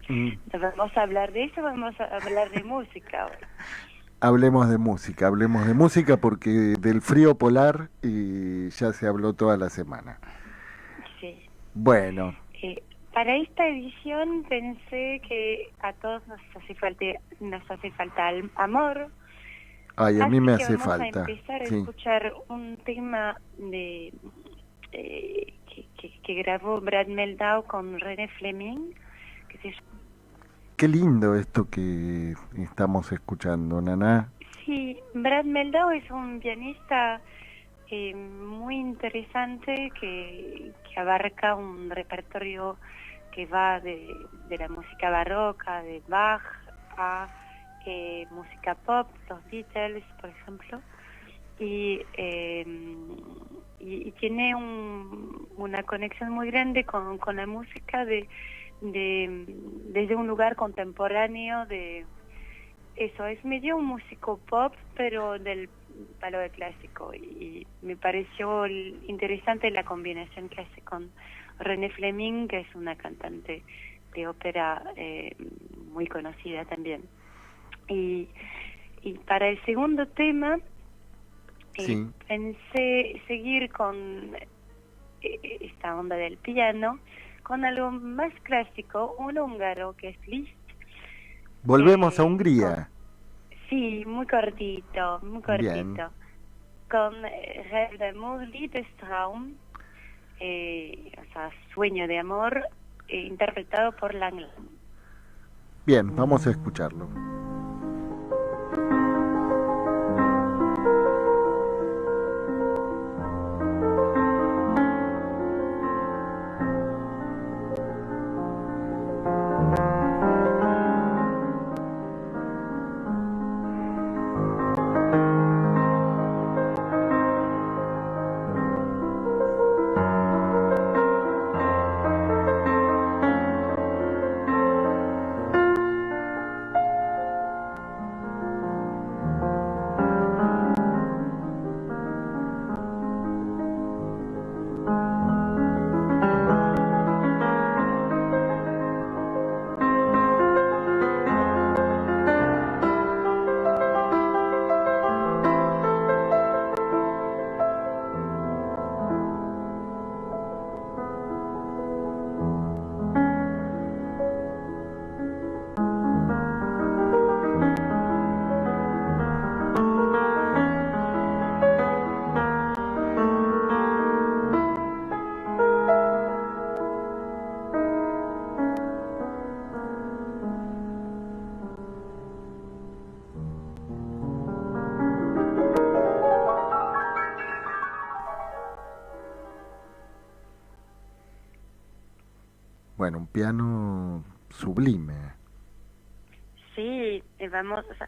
Mm, ¿No vamos a hablar de eso? Vamos a hablar de música hoy. hablemos de música porque del frío polar ya se habló toda la semana. Sí. Bueno, Para esta edición pensé que a todos nos hace falta amor. ay, a mí Así me que hace vamos falta. a empezar a Sí. escuchar un tema que grabó Brad Meldau con René Fleming, que se llama... Qué lindo esto que estamos escuchando, Naná. Sí, Brad Meldau es un pianista muy interesante que abarca un repertorio que va de la música barroca, de Bach, a música pop, los Beatles, por ejemplo, y tiene una conexión muy grande con la música desde un lugar contemporáneo de eso. Es medio un músico pop, pero del palo de clásico, y me pareció interesante la combinación que hace con René Fleming, que es una cantante de ópera muy conocida también. Y para el segundo tema Sí. Pensé seguir con esta onda del piano, con algo más clásico, un húngaro que es Liszt. Volvemos a Hungría. Sí, muy cortito, muy cortito. Bien. Con Rêve d'amour, Liebestraum, o sea, Sueño de amor, interpretado por Lang Lang. Bien, vamos a escucharlo. Bueno, un piano sublime. Sí, vamos, o sea,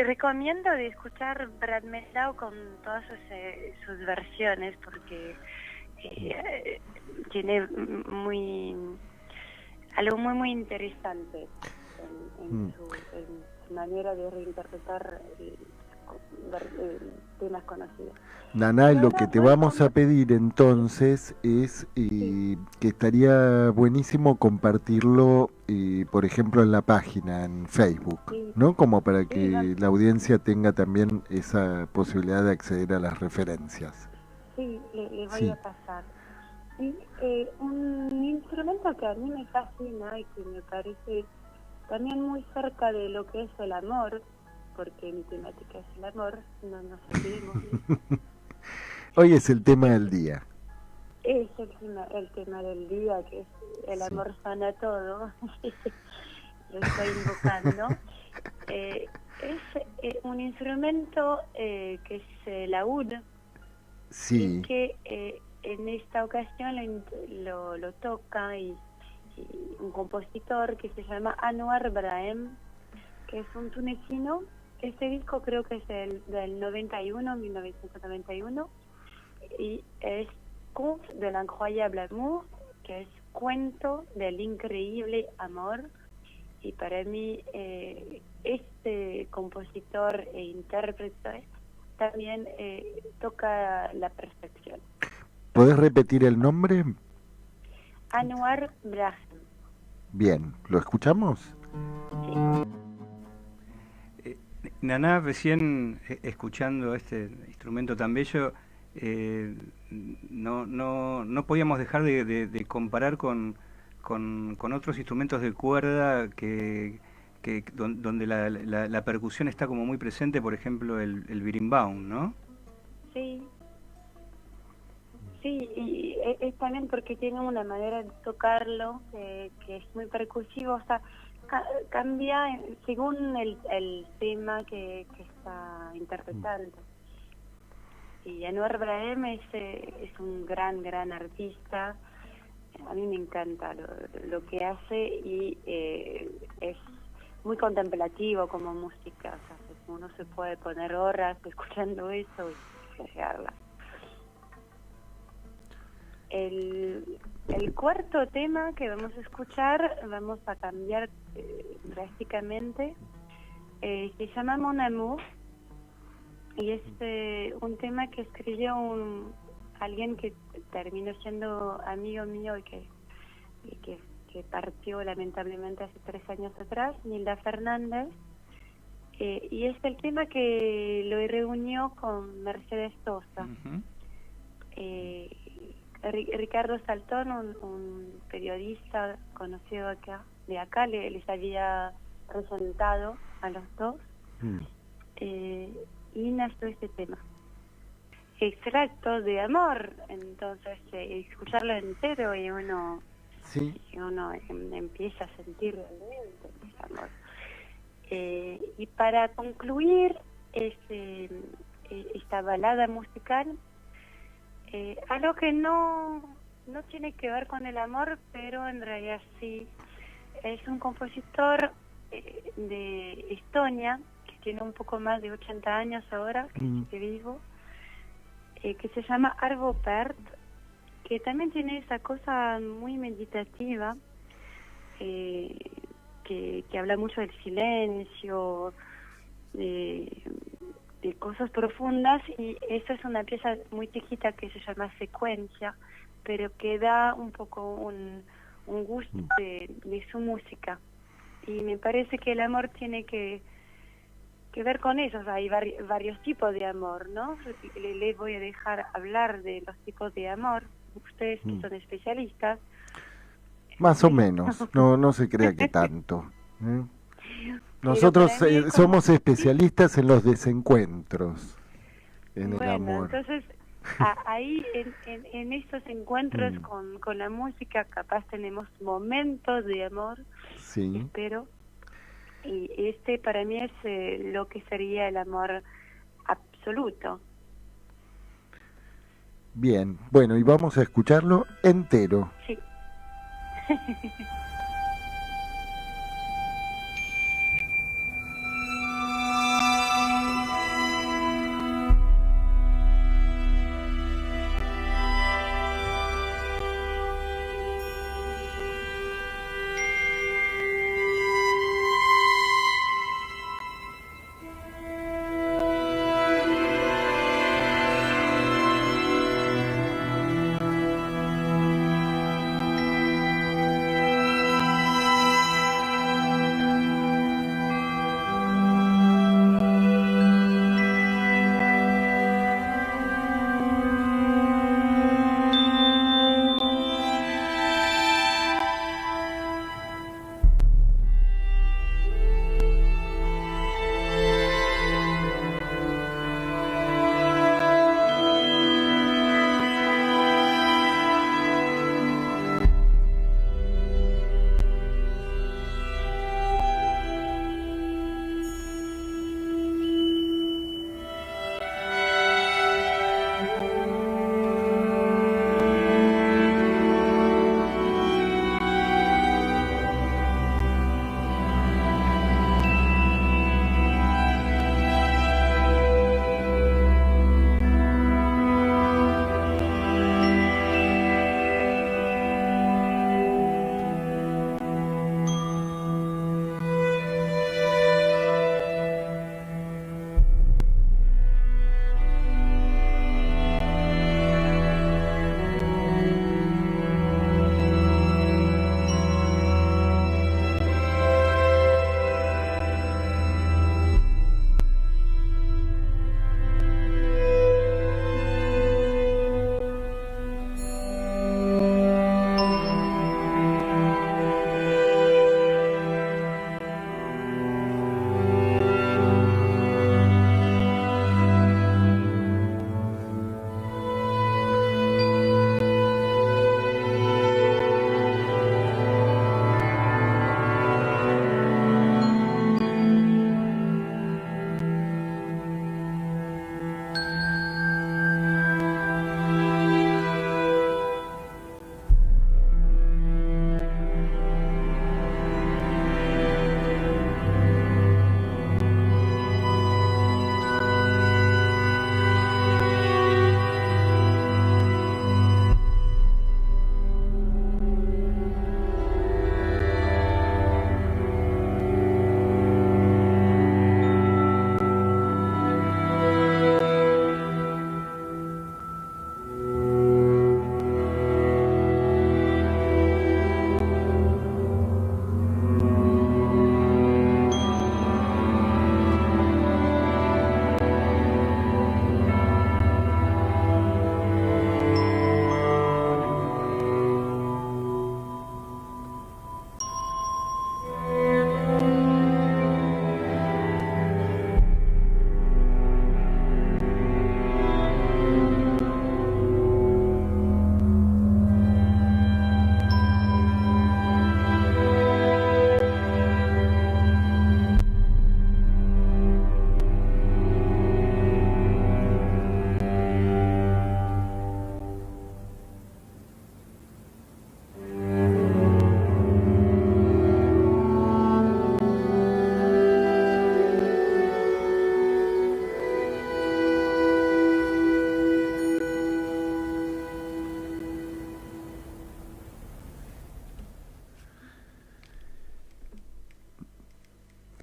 recomiendo de escuchar Brad Mehldau con todas sus versiones porque tiene algo muy interesante en su manera de reinterpretar temas conocidos. Nanay, Y lo ahora que te voy vamos con- a pedir entonces es que estaría buenísimo compartirlo, por ejemplo, en la página, en Facebook, Sí, ¿no? Como para sí, que la audiencia tenga también esa posibilidad de acceder a las referencias. sí, le voy Sí. a pasar. Y un instrumento que a mí me fascina y que me parece también muy cerca de lo que es el amor, porque mi temática es el amor, no nos olvidemos de eso. Hoy es el tema del día. Es el tema del día, que es el Sí. amor sana todo. Lo estoy invocando. Es un instrumento que es el laúd, Sí, y que en esta ocasión lo toca y un compositor que se llama Anouar Brahim, que es un tunecino. Este disco creo que es del 1991, y es Conte de l'incroyable amour, que es cuento del increíble amor. Y para mí este compositor e intérprete también toca la perfección. ¿podés repetir el nombre? Anouar Brahim. Bien, ¿lo escuchamos? Naná, recién escuchando este instrumento tan bello, no podíamos dejar de comparar con otros instrumentos de cuerda donde la percusión está como muy presente, por ejemplo el berimbau, ¿no? Sí, sí, y es también porque tiene una manera de tocarlo que es muy percusivo, o sea, cambia según el tema que está interpretando. Y Anouar Brahim es un gran artista. A mí me encanta lo que hace, y es muy contemplativo como música. O sea, uno se puede poner horas escuchando eso y flashearla. El cuarto tema que vamos a escuchar, vamos a cambiar drásticamente, se llama Mon Amour, y es un tema que escribió alguien que terminó siendo amigo mío y que partió lamentablemente hace 3 años atrás, Nilda Fernández. y es el tema que lo reunió con Mercedes Sosa. Ujú. Ricardo Saltón, un periodista conocido de acá, les había presentado a los dos, y nació este tema. Extracto de amor, entonces escucharlo entero y uno, Sí. empieza a sentir realmente ese amor. Y para concluir esta balada musical, algo que no tiene que ver con el amor, pero en realidad sí, es un compositor de Estonia, que tiene un poco más de 80 años ahora, que sigue vivo, que se llama Arvo Pärt, que también tiene esa cosa muy meditativa, que habla mucho del silencio, de cosas profundas, y esta es una pieza muy chiquita que se llama Secuencia, pero que da un poco un gusto de su música. Y me parece que el amor tiene que ver con eso. O sea, hay varios tipos de amor, ¿no? Les voy a dejar hablar de los tipos de amor, ustedes que son especialistas. Más o menos, no se crea que tanto. Nosotros para mí es como- somos especialistas en los desencuentros, en el Bueno, amor. entonces ahí en estos encuentros con la música capaz tenemos momentos de amor, Sí. espero, y este para mí es lo que sería el amor absoluto. Bien, bueno, y vamos a escucharlo entero. Sí.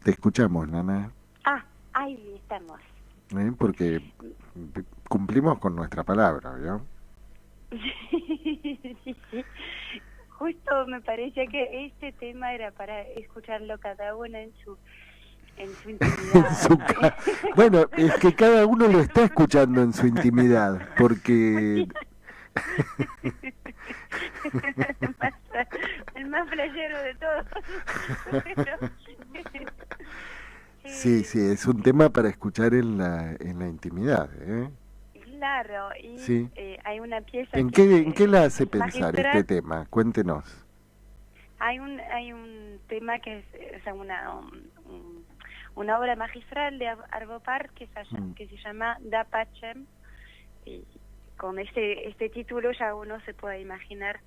Te escuchamos, Nana, Ahí estamos. porque cumplimos con nuestra palabra, ¿vio? Sí. Justo me parecía que este tema era para escucharlo cada uno en su intimidad. Bueno, es que cada uno lo está escuchando en su intimidad, porque... el más playero de todos. Sí, es un tema para escuchar en la intimidad, ¿eh? Claro, y Sí. hay una pieza ¿En que qué la hace es pensar magistral. este tema? Cuéntenos. Hay un tema que es, o sea, una obra magistral de Arvo Pärt que se llama Da Pacem, y con este título ya uno se puede imaginar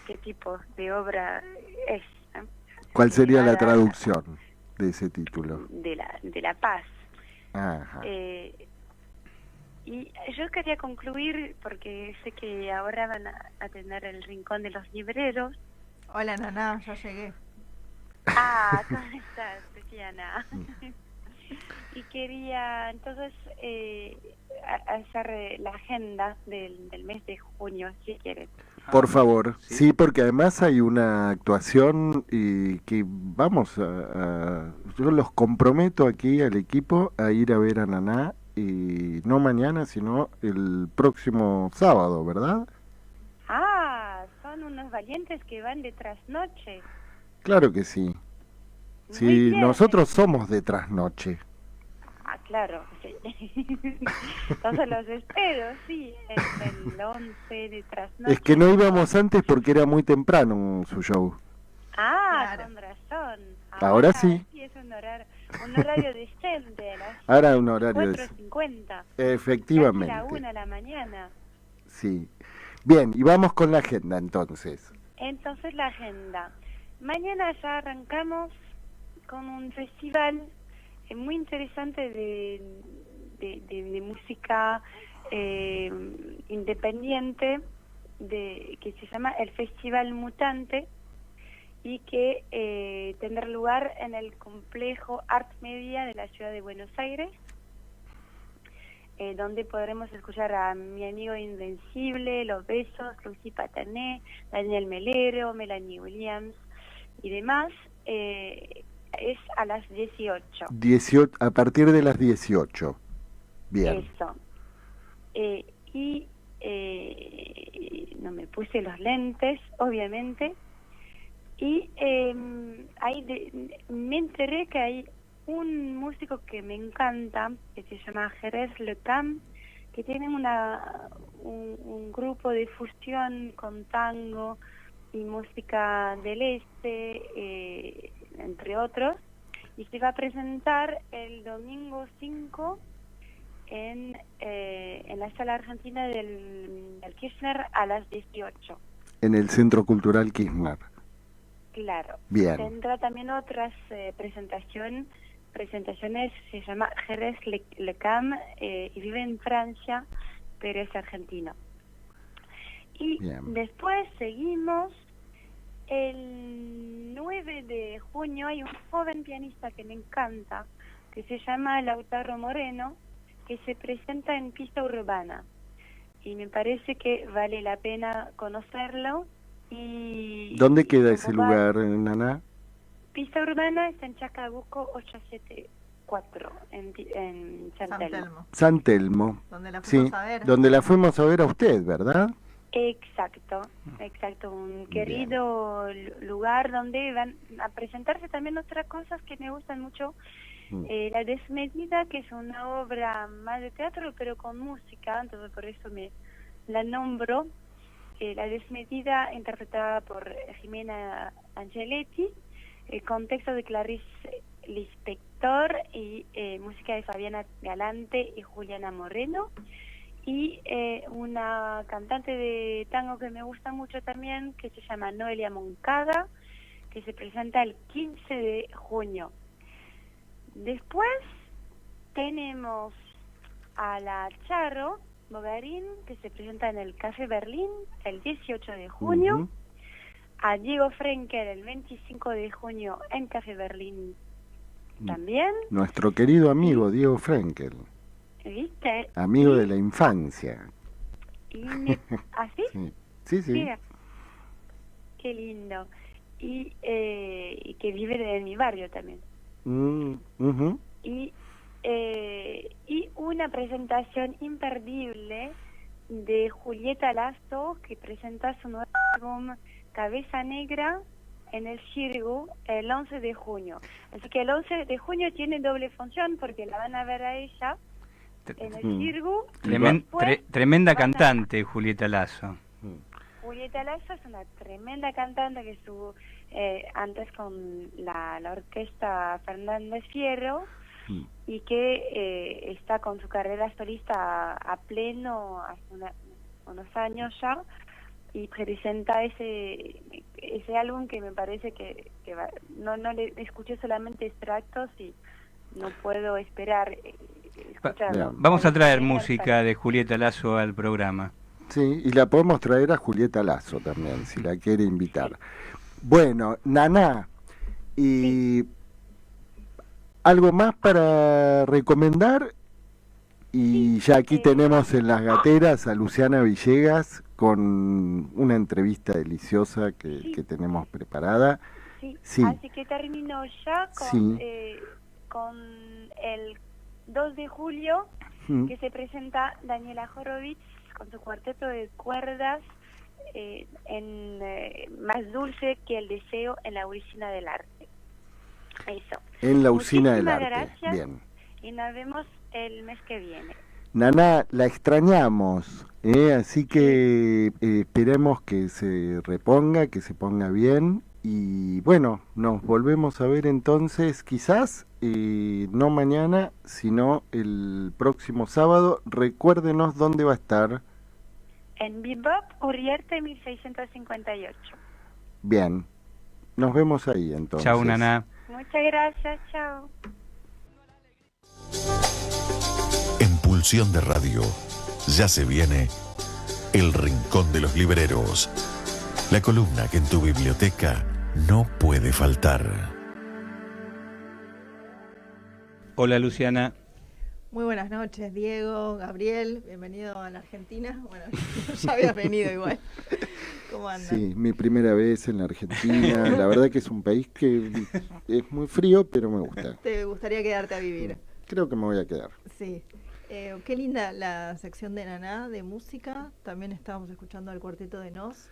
qué tipo de obra es, ¿no? ¿Cuál sería la Habla traducción de ese título? de la paz. Ajá. Y yo quería concluir, porque sé que ahora van a tener el rincón de los libreros. Hola, Naná, ya llegué. ¿Cómo estás, Tatiana? Y quería entonces hacer la agenda del mes de junio, si quieres. Por favor, sí. sí, porque además hay una actuación y que vamos yo los comprometo aquí al equipo a ir a ver a Naná, y no mañana, sino el próximo sábado, ¿verdad? Son unos valientes que van de trasnoche. Claro que sí. Muy Sí, bien. nosotros somos de trasnoche. Claro, sí. Entonces los espero, sí, el 11 de trasnoche. Es que no íbamos antes porque era muy temprano su show. Claro. Con razón. Ahora sí. Es un horario decente. Ahora un horario 4:50. Efectivamente. Casi la 1 de la mañana. Sí. Bien, y vamos con la agenda entonces. Entonces la agenda. Mañana ya arrancamos con un festival muy interesante de música independiente que se llama el Festival Mutante, y que tendrá lugar en el complejo Art Media de la ciudad de Buenos Aires, donde podremos escuchar a Mi Amigo Invencible, Los Besos, Lucy Patané, Daniel Melero, Melanie Williams y demás. Es a las 18. A partir de las 18. Bien. Eso. No me puse los lentes, obviamente. Y me enteré que hay un músico que me encanta, que se llama Jerez Le Cam, que tiene un grupo de fusión con tango y música del este, entre otros, y se va a presentar el domingo 5 en la sala argentina del Kirchner a las 18. En el Centro Cultural Kirchner. Claro. Bien. Tendrá también otras presentaciones, se llama Jerez Le Cam, y vive en Francia, pero es argentino. Y Bien. después seguimos. El 9 de junio hay un joven pianista que me encanta, que se llama Lautaro Moreno, que se presenta en Pista Urbana. Y me parece que vale la pena conocerlo. ¿Dónde queda ese lugar, Naná? Pista Urbana está en Chacabuco 874, en San Telmo. San Telmo. Donde la fuimos a ver. Donde la fuimos a ver a usted, ¿verdad? Exacto, un querido lugar donde van a presentarse también otras cosas que me gustan mucho. La Desmedida, que es una obra más de teatro pero con música, entonces por eso la nombro. La Desmedida, interpretada por Jimena Angeletti, con texto de Clarice Lispector y música de Fabiana Galante y Juliana Moreno. Y una cantante de tango que me gusta mucho también, que se llama Noelia Moncada, que se presenta el 15 de junio. Después tenemos a la Charo Bogarín, que se presenta en el Café Berlín el 18 de junio, a Diego Frenkel el 25 de junio en Café Berlín también. Nuestro querido amigo Diego Frenkel. ¿Viste? Amigo de la infancia. ¿Así? Sí. Mira, qué lindo. Y que vive en mi barrio también. Y una presentación imperdible de Julieta Lasso, que presenta su nuevo álbum Cabeza Negra en el Xirgu el 11 de junio. Así que el 11 de junio tiene doble función porque la van a ver a ella en el Xirgu. Tremenda cantante, Julieta Lasso. Julieta Lasso es una tremenda cantante que estuvo antes con la orquesta Fernández Fierro y que está con su carrera solista a pleno hace unos años ya, y presenta ese álbum que me parece que no le escuché solamente extractos y no puedo esperar escucharlo. Vamos a traer música de Julieta Lasso al programa. Sí, y la podemos traer a Julieta Lasso también, si la quiere invitar. Bueno, Naná, y algo más para recomendar, y ya aquí tenemos en las gateras a Luciana Villegas con una entrevista deliciosa que tenemos preparada. Sí, así que termino ya con el 2 de julio, que se presenta Daniela Horowitz con su cuarteto de cuerdas en Más dulce que el deseo en la usina del arte. Eso. En la usina del arte. Gracias. Bien. Y nos vemos el mes que viene. Naná, la extrañamos, así que esperemos que se reponga, que se ponga bien. Y bueno, nos volvemos a ver entonces, quizás no mañana, sino el próximo sábado. Recuérdenos dónde va a estar. En Bebop, Uriarte 1658. Bien, nos vemos ahí entonces. Chau, Naná. Muchas gracias, chao. En Pulsión de Radio, ya se viene El Rincón de los Libreros, la columna que en tu biblioteca no puede faltar. Hola, Luciana. Muy buenas noches, Diego, Gabriel, bienvenido a la Argentina. Bueno, ya habías venido igual. ¿Cómo andas? Sí, mi primera vez en la Argentina. La verdad que es un país que es muy frío, pero me gusta. ¿Te gustaría quedarte a vivir? Creo que me voy a quedar. Sí. Qué linda la sección de Naná de música. También estábamos escuchando al cuarteto de Nos,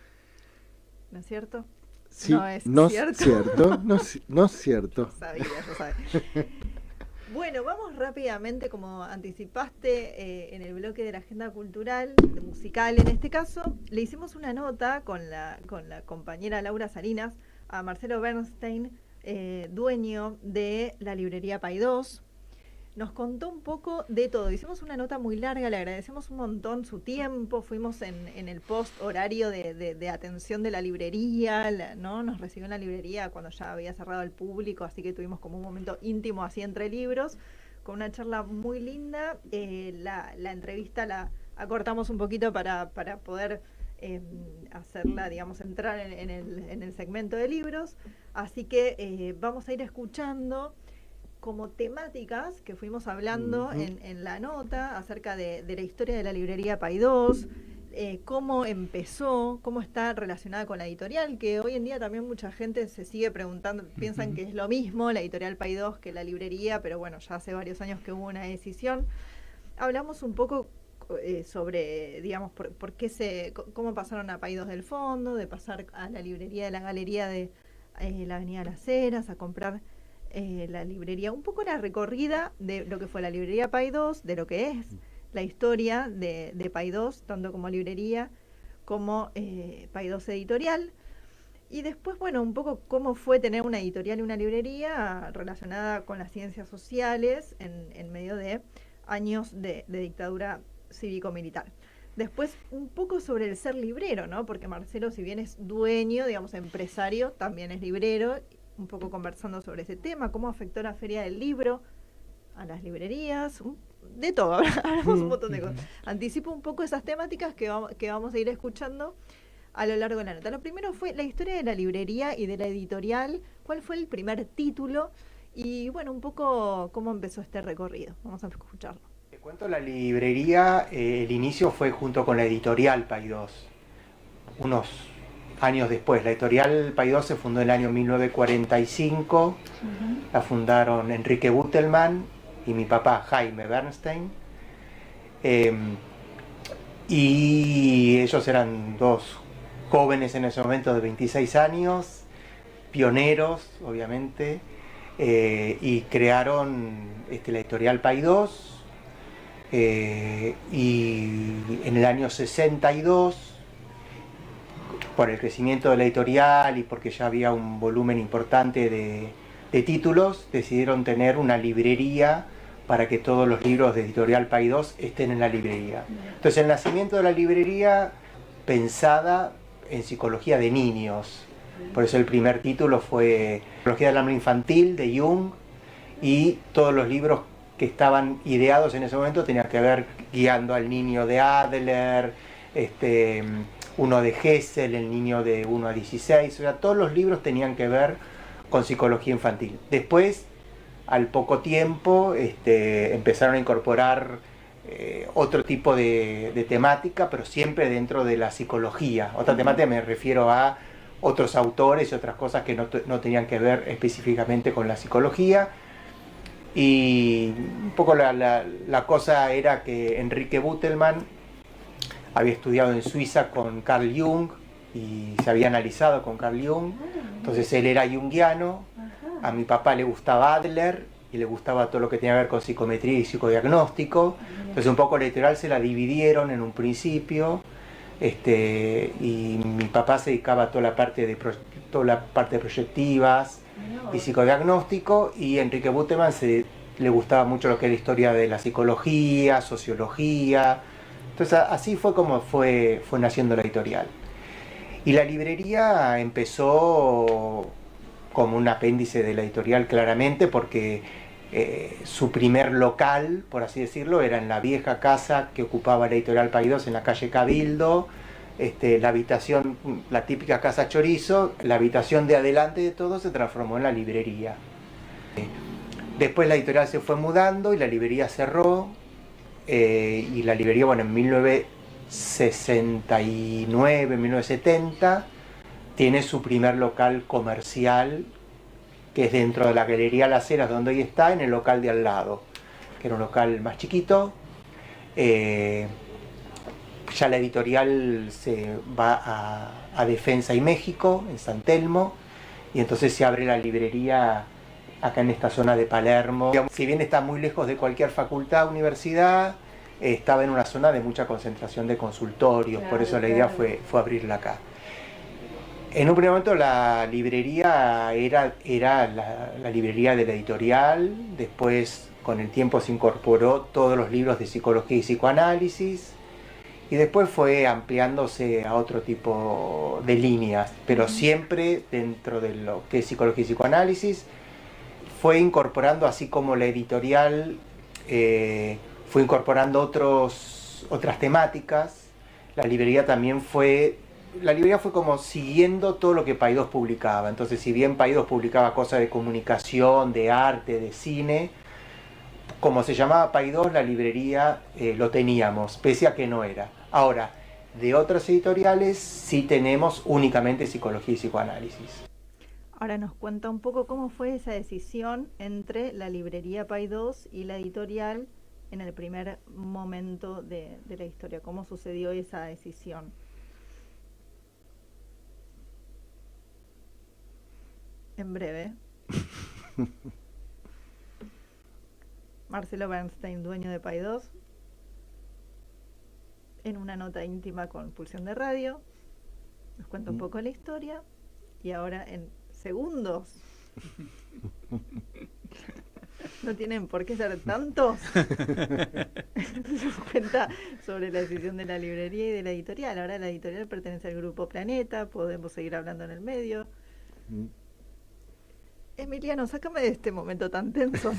¿no es cierto? Sí, no es cierto. No es cierto. Yo sabía. Bueno, vamos rápidamente, como anticipaste en el bloque de la agenda cultural, musical en este caso, le hicimos una nota con la compañera Laura Salinas a Marcelo Bernstein, dueño de la librería Paidós. Nos contó un poco de todo. Hicimos una nota muy larga, le agradecemos un montón su tiempo. Fuimos en el post horario de atención de la librería, ¿no? Nos recibió en la librería cuando ya había cerrado al público, así que tuvimos como un momento íntimo así entre libros, con una charla muy linda. La entrevista la acortamos un poquito para poder hacerla, digamos, entrar en el segmento de libros. Así que vamos a ir escuchando como temáticas que fuimos hablando en la nota acerca de la historia de la librería Paidós, cómo empezó, cómo está relacionada con la editorial, que hoy en día también mucha gente se sigue preguntando, piensan que es lo mismo la editorial Paidós que la librería, pero bueno, ya hace varios años que hubo una decisión. Hablamos un poco sobre, digamos, por qué cómo pasaron a Paidós del Fondo, de pasar a la librería de la galería de la Avenida Las Heras, a comprar la librería, un poco la recorrida de lo que fue la librería Paidós, de lo que es la historia de Paidós, tanto como librería como Paidós editorial, y después, bueno, un poco cómo fue tener una editorial y una librería relacionada con las ciencias sociales en medio de años de dictadura cívico-militar. Después, un poco sobre el ser librero, ¿no? Porque Marcelo, si bien es dueño, digamos, empresario, también es librero. Un poco conversando sobre ese tema, cómo afectó la Feria del Libro a las librerías, de todo, hablamos un montón de cosas. Anticipo un poco esas temáticas que vamos a ir escuchando a lo largo de la nota. Lo primero fue la historia de la librería y de la editorial, cuál fue el primer título Y bueno, un poco cómo empezó este recorrido. Vamos a escucharlo. Te cuento, la librería, el inicio fue junto con la editorial Paidós, unos años después. La editorial Paidós se fundó en el año 1945, la fundaron Enrique Butelman y mi papá Jaime Bernstein, y ellos eran dos jóvenes en ese momento de 26 años, pioneros obviamente, y crearon la editorial Paidós. Y en el año 62, por el crecimiento de la editorial y porque ya había un volumen importante de títulos, decidieron tener una librería para que todos los libros de editorial Paidós estén en la librería. Entonces el nacimiento de la librería pensada en psicología de niños, por eso el primer título fue Psicología del Alma Infantil de Jung, y todos los libros que estaban ideados en ese momento tenían que ver guiando al niño de Adler, uno de Hessel, el niño de 1 a 16, o sea, todos los libros tenían que ver con psicología infantil. Después, al poco tiempo, empezaron a incorporar otro tipo de temática, pero siempre dentro de la psicología. Otra temática me refiero a otros autores y otras cosas que no tenían que ver específicamente con la psicología. Y un poco la cosa era que Enrique Butelman había estudiado en Suiza con Carl Jung y se había analizado con Carl Jung, entonces él era junguiano, a mi papá le gustaba Adler y le gustaba todo lo que tenía que ver con psicometría y psicodiagnóstico, entonces un poco la editorial se la dividieron en un principio, y mi papá se dedicaba a toda la parte de proyectivas y psicodiagnóstico, y Enrique Butelman le gustaba mucho lo que era la historia de la psicología, sociología. Entonces así fue como fue naciendo la editorial. Y la librería empezó como un apéndice de la editorial claramente, porque su primer local, por así decirlo, era en la vieja casa que ocupaba la editorial Paidós en la calle Cabildo. La habitación, la típica casa chorizo, la habitación de adelante de todo se transformó en la librería. Después la editorial se fue mudando y la librería cerró, y la librería, bueno, en 1969, 1970, tiene su primer local comercial, que es dentro de la Galería Las Heras, donde hoy está, en el local de al lado, que era un local más chiquito. Ya la editorial se va a Defensa y México, en San Telmo, y entonces se abre la librería acá en esta zona de Palermo. Si bien está muy lejos de cualquier facultad, universidad, estaba en una zona de mucha concentración de consultorios, por eso la idea fue abrirla acá. En un primer momento la librería era la librería de la editorial, después con el tiempo se incorporó todos los libros de psicología y psicoanálisis, y después fue ampliándose a otro tipo de líneas, pero siempre dentro de lo que es psicología y psicoanálisis. Fue incorporando, así como la editorial fue incorporando otras temáticas, la librería fue como siguiendo todo lo que Paidós publicaba. Entonces, si bien Paidós publicaba cosas de comunicación, de arte, de cine, como se llamaba Paidós, la librería lo teníamos, pese a que no era. Ahora, de otras editoriales sí tenemos únicamente psicología y psicoanálisis. Ahora nos cuenta un poco cómo fue esa decisión entre la librería Paidós y la editorial en el primer momento de la historia. ¿Cómo sucedió esa decisión? En breve. Marcelo Bernstein, dueño de Paidós, en una nota íntima con Pulsión de Radio, nos cuenta un poco la historia, y ahora en segundos, no tienen por qué ser tantos, nos cuenta sobre la decisión de la librería y de la editorial. Ahora la editorial pertenece al Grupo Planeta, podemos seguir hablando en el medio. Emiliano, sácame de este momento tan tenso.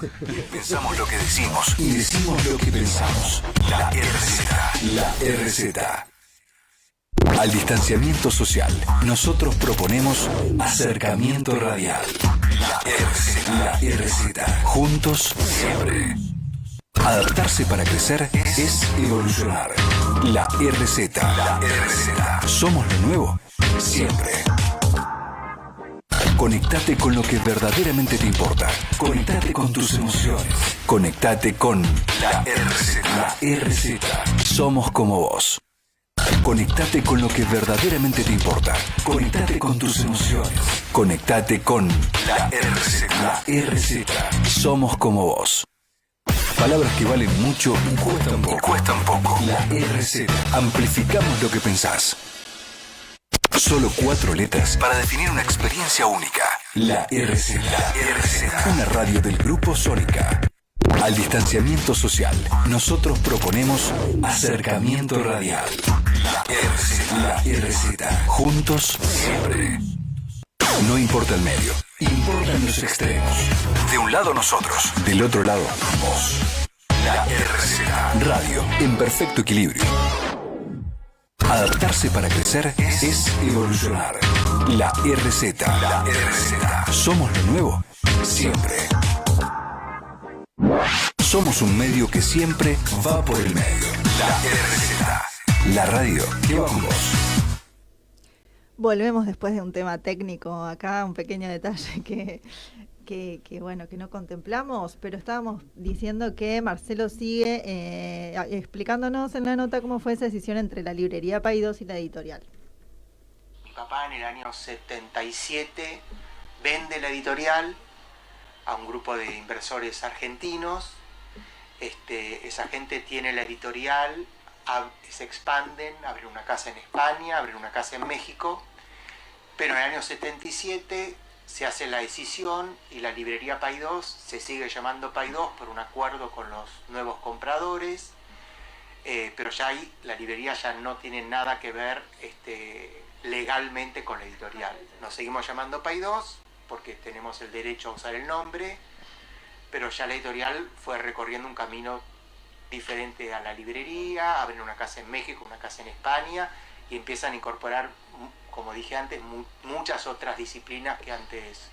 Pensamos lo que decimos y decimos lo que pensamos. La RZ. La RZ. Al distanciamiento social, nosotros proponemos acercamiento radial. La RZ. Juntos siempre. Adaptarse para crecer es evolucionar. La RZ. Somos lo nuevo siempre. Conectate con lo que verdaderamente te importa. Conectate con tus emociones. Conectate con la RZ. La RZ. Somos como vos. Conectate con lo que verdaderamente te importa. Conectate con tus emociones. Conectate con la RZ. La RZ. Somos como vos. Palabras que valen mucho y cuestan poco. La RZ. Amplificamos lo que pensás. Solo 4 letras para definir una experiencia única. La RZ. Una radio del Grupo Sónica. Al distanciamiento social, nosotros proponemos acercamiento radial. La RZ. Juntos siempre. No importa el medio, importan los extremos. De un lado nosotros, del otro lado vos. La RZ. Radio en perfecto equilibrio. Adaptarse para crecer es evolucionar. La RZ. Somos lo nuevo siempre. Somos un medio que siempre va por el medio. La RZ. La radio que va con vos. Volvemos después de un tema técnico acá, un pequeño detalle que no contemplamos, pero estábamos diciendo que Marcelo sigue explicándonos en la nota cómo fue esa decisión entre la librería Paidós y la editorial. Mi papá en el año 77 vende la editorial a un grupo de inversores argentinos. Esa gente tiene la editorial, se expanden, abren una casa en España, abren una casa en México, pero en el año 77 se hace la decisión y la librería Paidós se sigue llamando Paidós por un acuerdo con los nuevos compradores, pero ya ahí la librería ya no tiene nada que ver legalmente con la editorial. Nos seguimos llamando Paidós porque tenemos el derecho a usar el nombre, pero ya la editorial fue recorriendo un camino diferente a la librería, abren una casa en México, una casa en España y empiezan a incorporar, como dije antes, muchas otras disciplinas que antes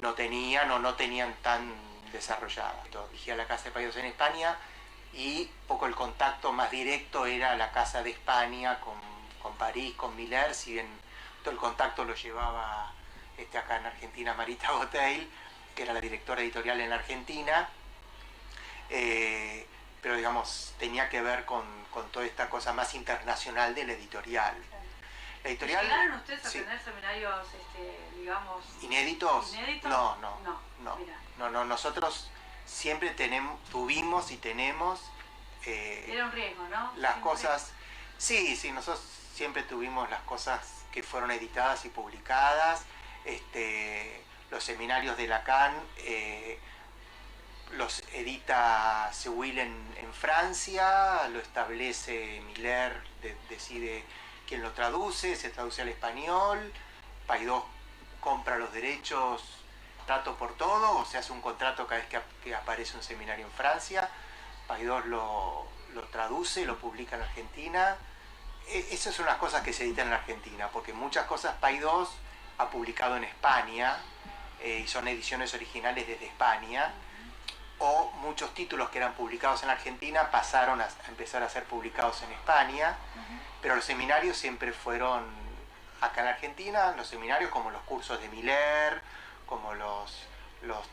no tenían o no tenían tan desarrolladas. Dirigía la casa de Paidós en España y poco el contacto más directo era la casa de España con París, con Miller, si bien todo el contacto lo llevaba acá en Argentina Marita Boteil, que era la directora editorial en la Argentina, pero digamos tenía que ver con toda esta cosa más internacional de la editorial. La editorial, ¿llegaron ustedes a tener seminarios, digamos, inéditos? No, nosotros siempre tuvimos y tenemos era un riesgo, ¿no? Las siempre. Cosas, sí, nosotros siempre tuvimos las cosas que fueron editadas y publicadas. Los seminarios de Lacan los edita Seuil en Francia, lo establece Miller, decide quién lo traduce, se traduce al español, Paidós compra los derechos, trato por todo, o se hace un contrato cada vez que aparece un seminario en Francia, Paidós lo traduce, lo publica en Argentina. Esas son las cosas que se editan en Argentina, porque muchas cosas Paidós ha publicado en España, y son ediciones originales desde España, o muchos títulos que eran publicados en Argentina pasaron a empezar a ser publicados en España, pero los seminarios siempre fueron acá en Argentina, los seminarios como los cursos de Miller, como los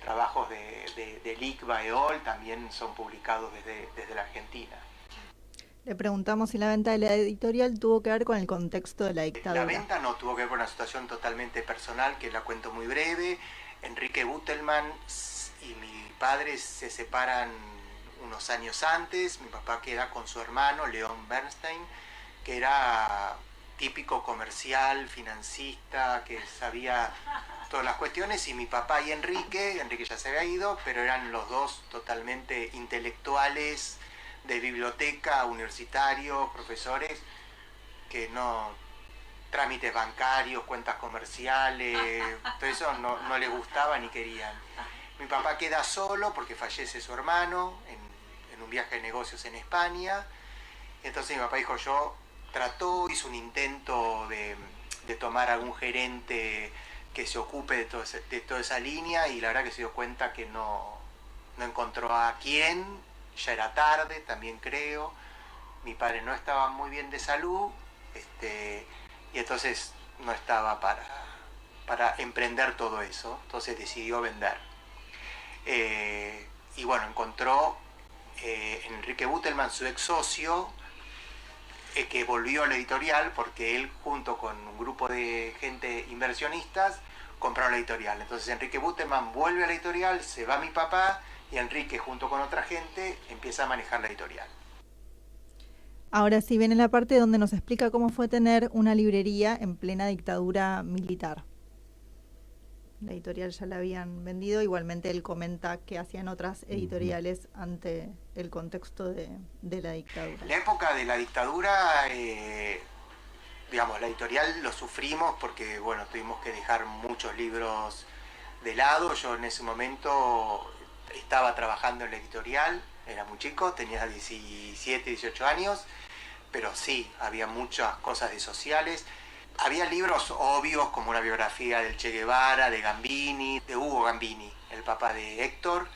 trabajos de Lick Baeol también son publicados desde la Argentina. Le preguntamos si la venta de la editorial tuvo que ver con el contexto de la dictadura. La venta no tuvo que ver con una situación totalmente personal, que la cuento muy breve. Enrique Butelman y mi padre se separan unos años antes. Mi papá queda con su hermano, León Bernstein, que era típico comercial, financista, que sabía todas las cuestiones, y mi papá y Enrique ya se había ido, pero eran los dos totalmente intelectuales, de biblioteca, universitarios, profesores, que no, trámites bancarios, cuentas comerciales, todo eso no les gustaba ni querían. Mi papá queda solo porque fallece su hermano en un viaje de negocios en España. Entonces mi papá dijo, hizo un intento de tomar algún gerente que se ocupe de toda esa línea, y la verdad que se dio cuenta que no encontró a quién, ya era tarde, también creo. Mi padre no estaba muy bien de salud, y entonces no estaba para emprender todo eso, entonces decidió vender. Y bueno, encontró Enrique Butelman, su ex socio, que volvió a la editorial porque él, junto con un grupo de gente inversionistas, compraron la editorial. Entonces Enrique Butelman vuelve a la editorial, se va mi papá, y Enrique, junto con otra gente, empieza a manejar la editorial. Ahora sí viene la parte donde nos explica cómo fue tener una librería en plena dictadura militar. La editorial ya la habían vendido, igualmente él comenta que hacían otras editoriales ante el contexto de la dictadura. En la época de la dictadura, digamos, la editorial lo sufrimos porque, bueno, tuvimos que dejar muchos libros de lado. Yo en ese momento estaba trabajando en la editorial, era muy chico, tenía 17, 18 años, pero sí, había muchas cosas de sociales. Había libros obvios como una biografía del Che Guevara, de Gambini, de Hugo Gambini, el papá de Héctor,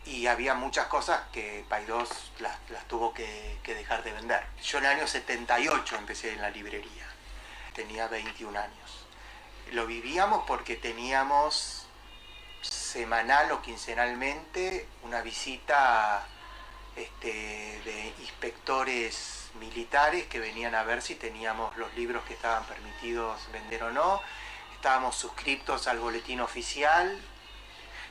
y había muchas cosas que Paidós las tuvo que dejar de vender. Yo en el año 78 empecé en la librería, tenía 21 años. Lo vivíamos porque teníamos semanal o quincenalmente una visita de inspectores militares que venían a ver si teníamos los libros que estaban permitidos vender o no. Estábamos suscriptos al boletín oficial.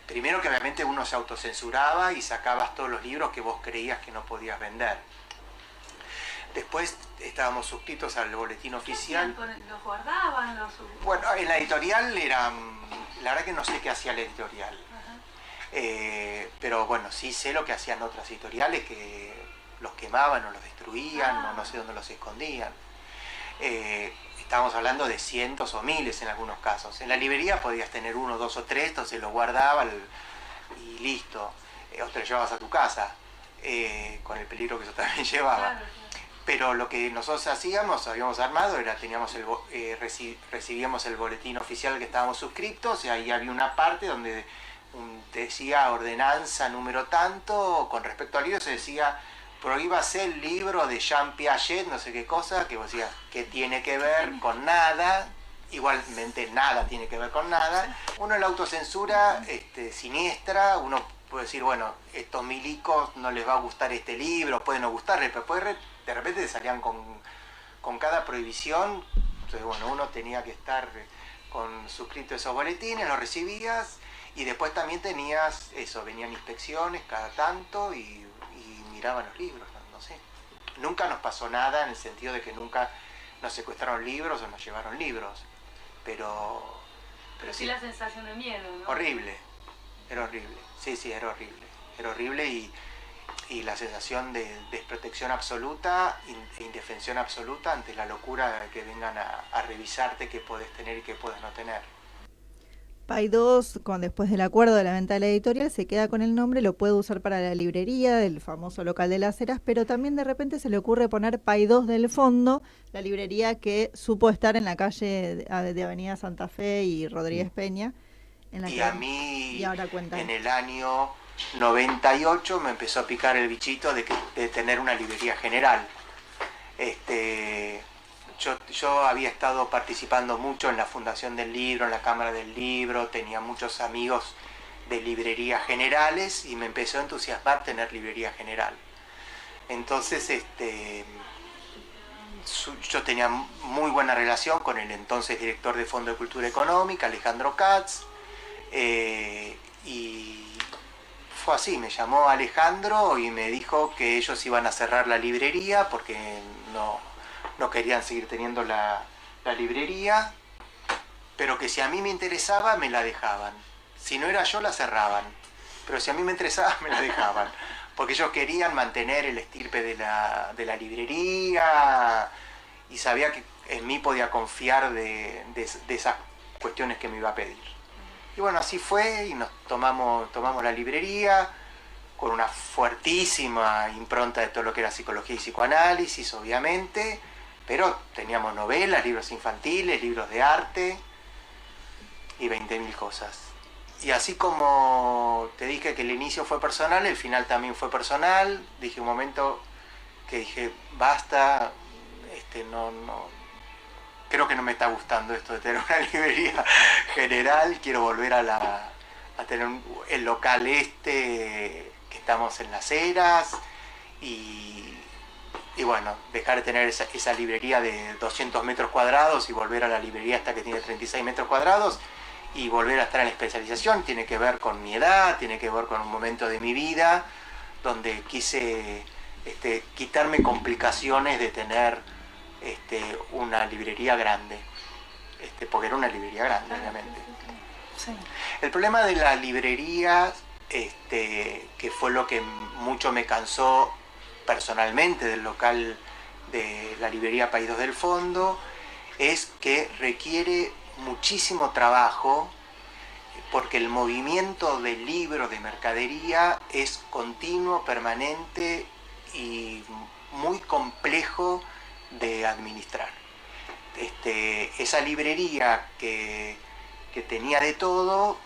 Primero que obviamente uno se autocensuraba y sacabas todos los libros que vos creías que no podías vender. Después estábamos suscritos al boletín oficial. ¿Los guardaban? Bueno, en la editorial la verdad que no sé qué hacía la editorial. Pero bueno, sí sé lo que hacían otras editoriales, que los quemaban o los destruían, o no sé dónde los escondían. Estábamos hablando de cientos o miles en algunos casos. En la librería podías tener 1, 2 o 3, entonces los guardabas y listo. O te los llevabas a tu casa, con el peligro que eso también llevaba. Claro. Pero lo que nosotros habíamos armado, recibíamos el boletín oficial que estábamos suscriptos, y ahí había una parte donde decía ordenanza número tanto, con respecto al libro se decía prohíbase el libro de Jean Piaget, no sé qué cosa, que vos decías que tiene que ver con nada. Igualmente nada tiene que ver con nada. Uno en la autocensura siniestra, uno puede decir, bueno, estos milicos no les va a gustar este libro, puede no gustarles, pero de repente te salían con cada prohibición. Entonces, bueno, uno tenía que estar suscrito a esos boletines, los recibías, y después también tenías eso, venían inspecciones cada tanto y miraban los libros, no sé. Nunca nos pasó nada en el sentido de que nunca nos secuestraron libros o nos llevaron libros, pero sí la sensación de miedo, ¿no? Horrible, era horrible, sí, era horrible y la sensación de desprotección absoluta e indefensión absoluta ante la locura de que vengan a revisarte qué podés tener y qué podés no tener. Paidós, después del acuerdo de la venta de la editorial, se queda con el nombre, lo puede usar para la librería del famoso local de Las Heras, pero también de repente se le ocurre poner Paidós del Fondo, la librería que supo estar en la calle de Avenida Santa Fe y Rodríguez Peña. Y ahora en el año 98 me empezó a picar el bichito de tener una librería general. Yo había estado participando mucho en la Fundación del Libro, en la Cámara del Libro, tenía muchos amigos de librerías generales y me empezó a entusiasmar tener librería general. Entonces yo tenía muy buena relación con el entonces director de Fondo de Cultura Económica, Alejandro Katz, y fue así, me llamó Alejandro y me dijo que ellos iban a cerrar la librería porque no querían seguir teniendo la librería, pero que si a mí me interesaba me la dejaban. Si no era yo la cerraban, pero si a mí me interesaba me la dejaban, porque ellos querían mantener el estirpe de la librería y sabía que en mí podía confiar de esas cuestiones que me iba a pedir. Y bueno, así fue y nos tomamos la librería con una fuertísima impronta de todo lo que era psicología y psicoanálisis, obviamente, pero teníamos novelas, libros infantiles, libros de arte, y 20.000 cosas. Y así como te dije que el inicio fue personal, el final también fue personal. Dije un momento que dije, basta, no, creo que no me está gustando esto de tener una librería general, quiero volver a tener el local que estamos en Las Heras, y bueno, dejar de tener esa librería de 200 metros cuadrados y volver a la librería esta que tiene 36 metros cuadrados y volver a estar en la especialización. Tiene que ver con mi edad, tiene que ver con un momento de mi vida donde quise quitarme complicaciones de tener una librería grande, porque era una librería grande, obviamente. Sí. El problema de la librería, que fue lo que mucho me cansó personalmente del local de la librería Paidós del Fondo, es que requiere muchísimo trabajo, porque el movimiento del libro, de mercadería, es continuo, permanente y muy complejo de administrar. Esa librería que tenía de todo,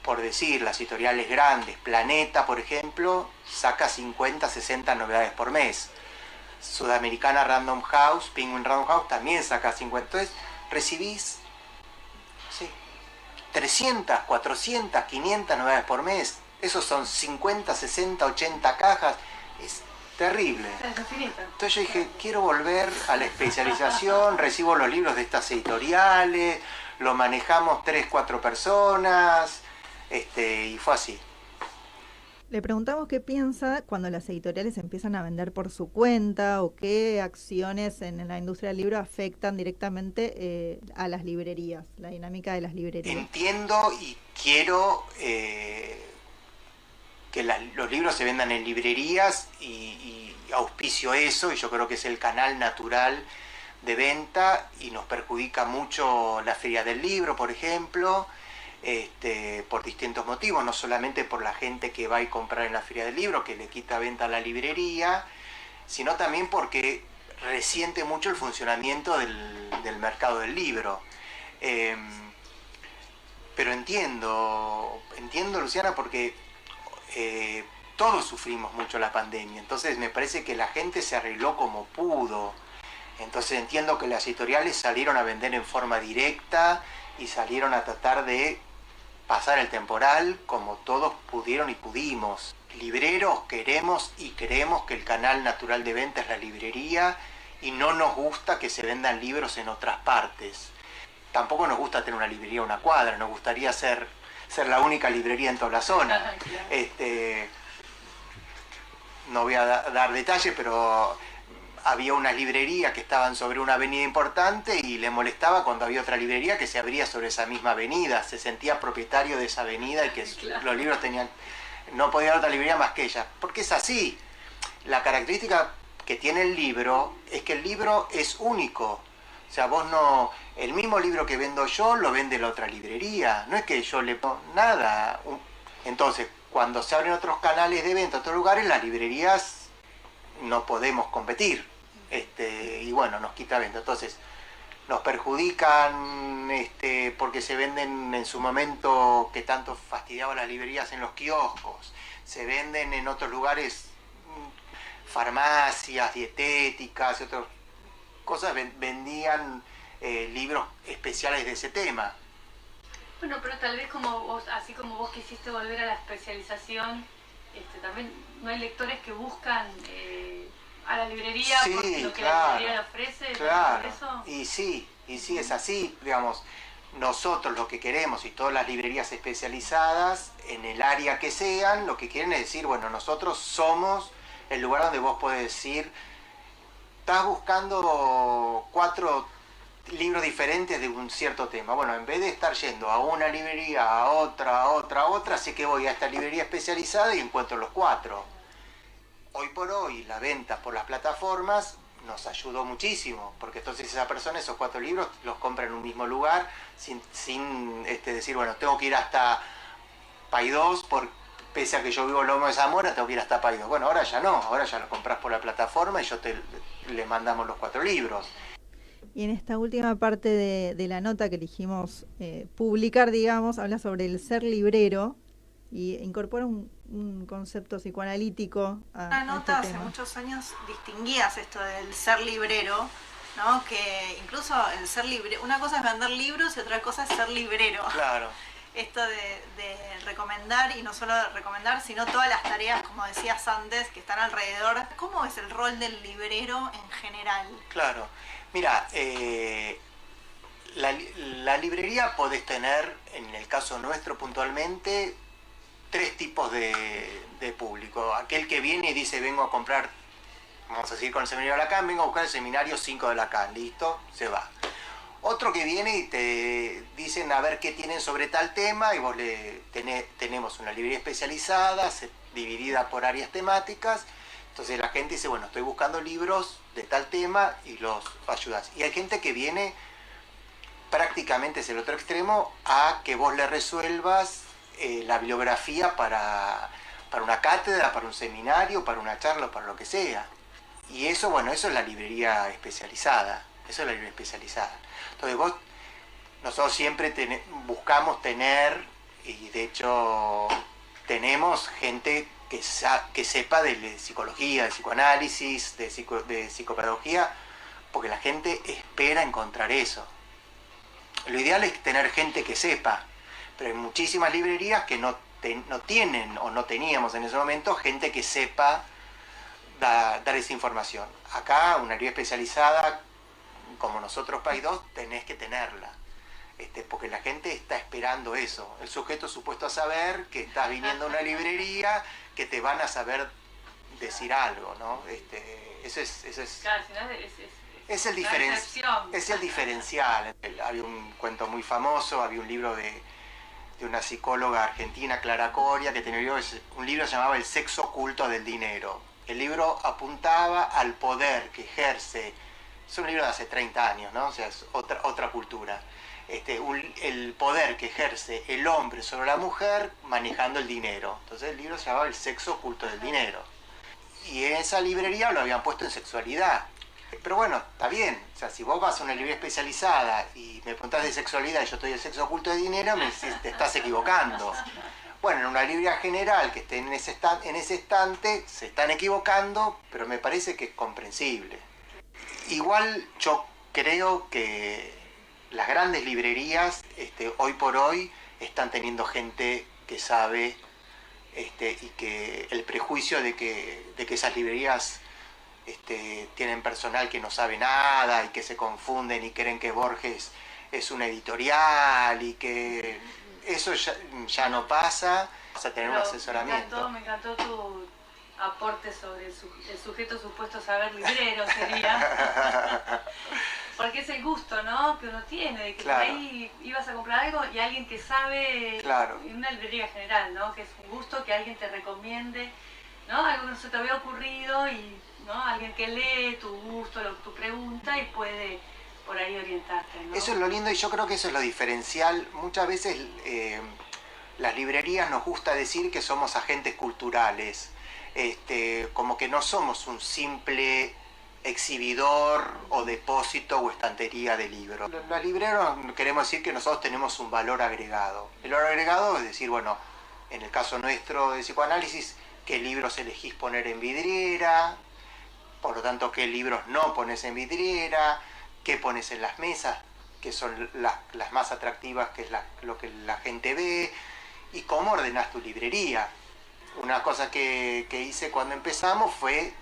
por decir, las editoriales grandes, Planeta, por ejemplo, saca 50, 60 novedades por mes. Sudamericana Random House, Penguin Random House, también saca 50. Entonces, recibís 300, 400, 500 novedades por mes. Esos son 50, 60, 80 cajas. Es terrible. Entonces yo dije, quiero volver a la especialización, recibo los libros de estas editoriales, lo manejamos 3, 4 personas, y fue así. Le preguntamos qué piensa cuando las editoriales empiezan a vender por su cuenta o qué acciones en la industria del libro afectan directamente a las librerías, la dinámica de las librerías. Entiendo y quiero que los libros se vendan en librerías y auspicio eso, y yo creo que es el canal natural de venta, y nos perjudica mucho la Feria del Libro, por ejemplo, por distintos motivos, no solamente por la gente que va a comprar en la Feria del Libro, que le quita venta a la librería, sino también porque resiente mucho el funcionamiento del mercado del libro. Pero entiendo, Luciana, porque todos sufrimos mucho la pandemia, entonces me parece que la gente se arregló como pudo. Entonces entiendo que las editoriales salieron a vender en forma directa y salieron a tratar de pasar el temporal como todos pudieron y pudimos. Libreros queremos y creemos que el canal natural de venta es la librería, y no nos gusta que se vendan libros en otras partes. Tampoco nos gusta tener una librería a una cuadra, nos gustaría ser la única librería en toda la zona. No voy a dar detalles, pero había una librería que estaban sobre una avenida importante y le molestaba cuando había otra librería que se abría sobre esa misma avenida. Se sentía propietario de esa avenida y que los libros no podía haber otra librería más que ella. Porque es así. La característica que tiene el libro es que el libro es único. O sea, el mismo libro que vendo yo lo vende la otra librería. No es que yo le pongo nada. Entonces, cuando se abren otros canales de venta, otros lugares, las librerías no podemos competir. Y bueno, nos quita venta. Entonces, nos perjudican porque se venden en su momento, que tanto fastidiaban las librerías, en los kioscos. Se venden en otros lugares, farmacias, dietéticas y otras cosas, vendían libros especiales de ese tema. Bueno, pero tal vez como vos, así como vos quisiste volver a la especialización, también no hay lectores que buscan a la librería porque lo que la librería le ofrece. Claro, ¿Por eso? y sí, es así, digamos. Nosotros lo que queremos, y todas las librerías especializadas, en el área que sean, lo que quieren es decir, bueno, nosotros somos el lugar donde vos podés decir, estás buscando 4 libros diferentes de un cierto tema. Bueno, en vez de estar yendo a una librería, a otra, sé que voy a esta librería especializada y encuentro los 4. Hoy por hoy, la venta por las plataformas nos ayudó muchísimo, porque entonces esa persona, esos 4 libros, los compra en un mismo lugar, sin decir, bueno, tengo que ir hasta Paidós, pese a que yo vivo en Lomo de Zamora, tengo que ir hasta Paidós. Bueno, ahora ya no, ahora ya lo compras por la plataforma y le mandamos los 4 libros. Y en esta última parte de la nota que elegimos publicar, digamos, habla sobre el ser librero y incorpora un concepto psicoanalítico a Una nota este hace tema. muchos años distinguías esto del ser librero, ¿no? Que incluso el ser libre, una cosa es vender libros y otra cosa es ser librero. Claro. Esto de recomendar, y no solo recomendar, sino todas las tareas, como decías antes, que están alrededor. ¿Cómo es el rol del librero en general? Claro. Mira, la librería podés tener, en el caso nuestro puntualmente, 3 tipos de público. Aquel que viene y dice, vengo a comprar, vamos a seguir con el seminario de Lacan, vengo a buscar el seminario 5 de Lacan, listo, se va. Otro que viene y te dicen a ver qué tienen sobre tal tema, y vos tenemos una librería especializada, dividida por áreas temáticas. Entonces la gente dice, bueno, estoy buscando libros de tal tema y los ayudas. Y hay gente que viene, prácticamente es el otro extremo, a que vos le resuelvas la bibliografía para una cátedra, para un seminario, para una charla, para lo que sea. Y eso, bueno, eso es la librería especializada. Eso es la librería especializada. Entonces nosotros siempre buscamos tener, y de hecho tenemos gente que sepa de psicología, de psicoanálisis, de psicopedagogía, porque la gente espera encontrar eso. Lo ideal es tener gente que sepa, pero hay muchísimas librerías que no tienen, o no teníamos en ese momento, gente que sepa dar esa información. Acá, una librería especializada, como nosotros País 2, tenés que tenerla. Porque la gente está esperando eso. El sujeto supuesto a saber que estás viniendo a una librería, que te van a saber decir algo, ¿no? Eso es Claro, si no es el diferencial. Había un cuento muy famoso, había un libro de una psicóloga argentina, Clara Coria, que tenía un libro que se llamaba El sexo oculto del dinero. El libro apuntaba al poder que ejerce, es un libro de hace 30 años, ¿no? O sea, es otra cultura. El poder que ejerce el hombre sobre la mujer manejando el dinero. Entonces el libro se llamaba El sexo oculto del dinero. Y en esa librería lo habían puesto en sexualidad. Pero bueno, está bien. O sea, si vos vas a una librería especializada y me preguntás de sexualidad y yo estoy el sexo oculto del dinero, me decís, te estás equivocando. Bueno, en una librería general que esté en ese estante, se están equivocando, pero me parece que es comprensible. Igual yo creo que las grandes librerías hoy por hoy están teniendo gente que sabe, y que el prejuicio de que esas librerías tienen personal que no sabe nada y que se confunden y creen que Borges es una editorial y que eso ya no pasa. Vas a tener un asesoramiento. Me encantó tu aporte sobre el sujeto supuesto saber librero, sería. Porque es el gusto, ¿no?, que uno tiene, de que por ahí ibas a comprar algo y alguien que sabe, en una librería general, ¿no?, que es un gusto que alguien te recomiende, ¿no?, algo que no se te había ocurrido, y ¿no?, alguien que lee tu gusto, tu pregunta, y puede por ahí orientarte, ¿no? Eso es lo lindo, y yo creo que eso es lo diferencial. Muchas veces las librerías nos gusta decir que somos agentes culturales, como que no somos un simple exhibidor o depósito o estantería de libros. Los libreros queremos decir que nosotros tenemos un valor agregado. El valor agregado es decir, bueno, en el caso nuestro de psicoanálisis, qué libros elegís poner en vidriera, por lo tanto, qué libros no pones en vidriera, qué pones en las mesas, que son las más atractivas, que es lo que la gente ve, y cómo ordenás tu librería. Una cosa que hice cuando empezamos fue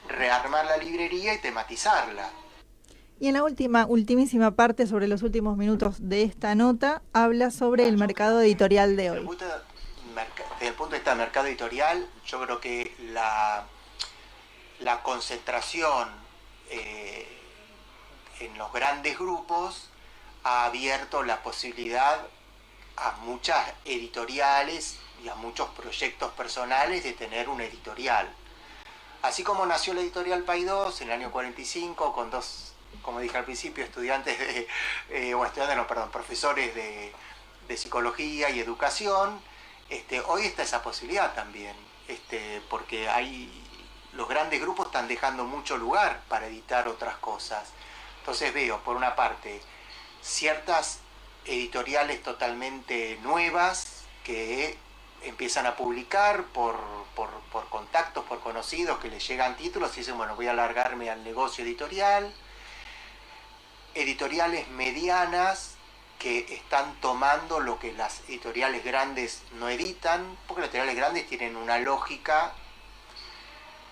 rearmar la librería y tematizarla. Y en la ultimísima parte, sobre los últimos minutos de esta nota, habla sobre el mercado editorial de hoy. Desde el punto de vista del mercado editorial, yo creo que la concentración en los grandes grupos ha abierto la posibilidad a muchas editoriales y a muchos proyectos personales de tener una editorial. Así como nació la editorial País 2 en el año 45 con dos, como dije al principio, profesores de psicología y educación, hoy está esa posibilidad también, porque los grandes grupos están dejando mucho lugar para editar otras cosas. Entonces veo, por una parte, ciertas editoriales totalmente nuevas que empiezan a publicar por contactos, por conocidos, que les llegan títulos y dicen, bueno, voy a alargarme al negocio editorial. Editoriales medianas que están tomando lo que las editoriales grandes no editan, porque las editoriales grandes tienen una lógica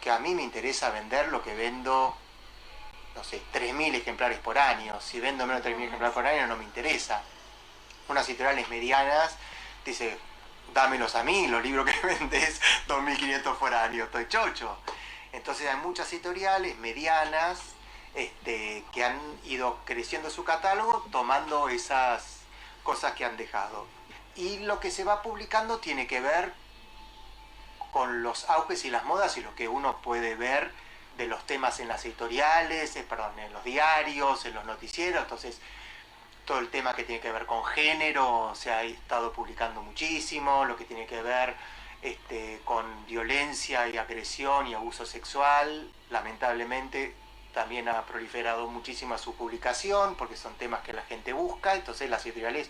que a mí me interesa vender lo que vendo, no sé, 3.000 ejemplares por año. Si vendo menos de 3.000 ejemplares por año no me interesa. Unas editoriales medianas dice, dámelos a mí, los libros que vendes 2.500 por año, estoy chocho. Entonces hay muchas editoriales medianas que han ido creciendo su catálogo tomando esas cosas que han dejado. Y lo que se va publicando tiene que ver con los auges y las modas y lo que uno puede ver de los temas en las editoriales, en los diarios, en los noticieros. Entonces, todo el tema que tiene que ver con género se ha estado publicando muchísimo, lo que tiene que ver con violencia y agresión y abuso sexual, lamentablemente también ha proliferado muchísimo su publicación porque son temas que la gente busca. Entonces las editoriales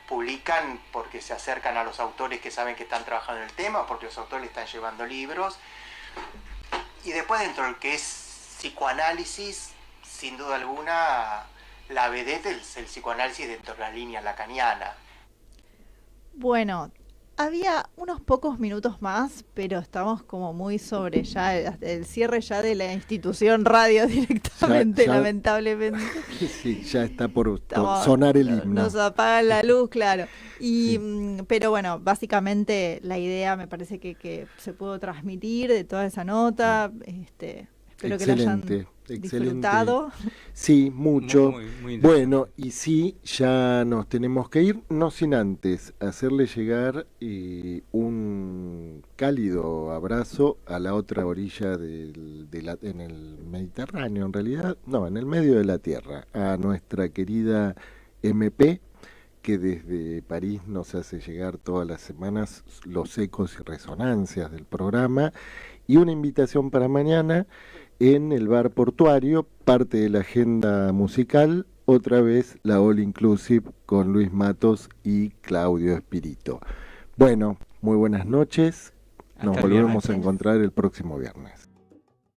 publican porque se acercan a los autores que saben que están trabajando en el tema, porque los autores están llevando libros. Y después, dentro de lo que es psicoanálisis, sin duda alguna, la vedette es el psicoanálisis dentro de la línea lacaniana. Bueno, había unos pocos minutos más, pero estamos como muy sobre ya el cierre ya de la institución radio directamente, lamentablemente. Sí, ya está por sonar el himno. Nos apagan la luz, claro. Y pero bueno, básicamente la idea me parece que se pudo transmitir de toda esa nota. Espero que la hayan disfrutado. Sí, mucho. Muy bueno, y sí, ya nos tenemos que ir, no sin antes hacerle llegar un cálido abrazo a la otra orilla en el Mediterráneo, en realidad, no, en el medio de la Tierra, a nuestra querida MP, que desde París nos hace llegar todas las semanas los ecos y resonancias del programa, y una invitación para mañana en el Bar Portuario, parte de la agenda musical, otra vez la All Inclusive con Luis Matos y Claudio Espirito. Bueno, muy buenas noches, nos volvemos a encontrar el próximo viernes.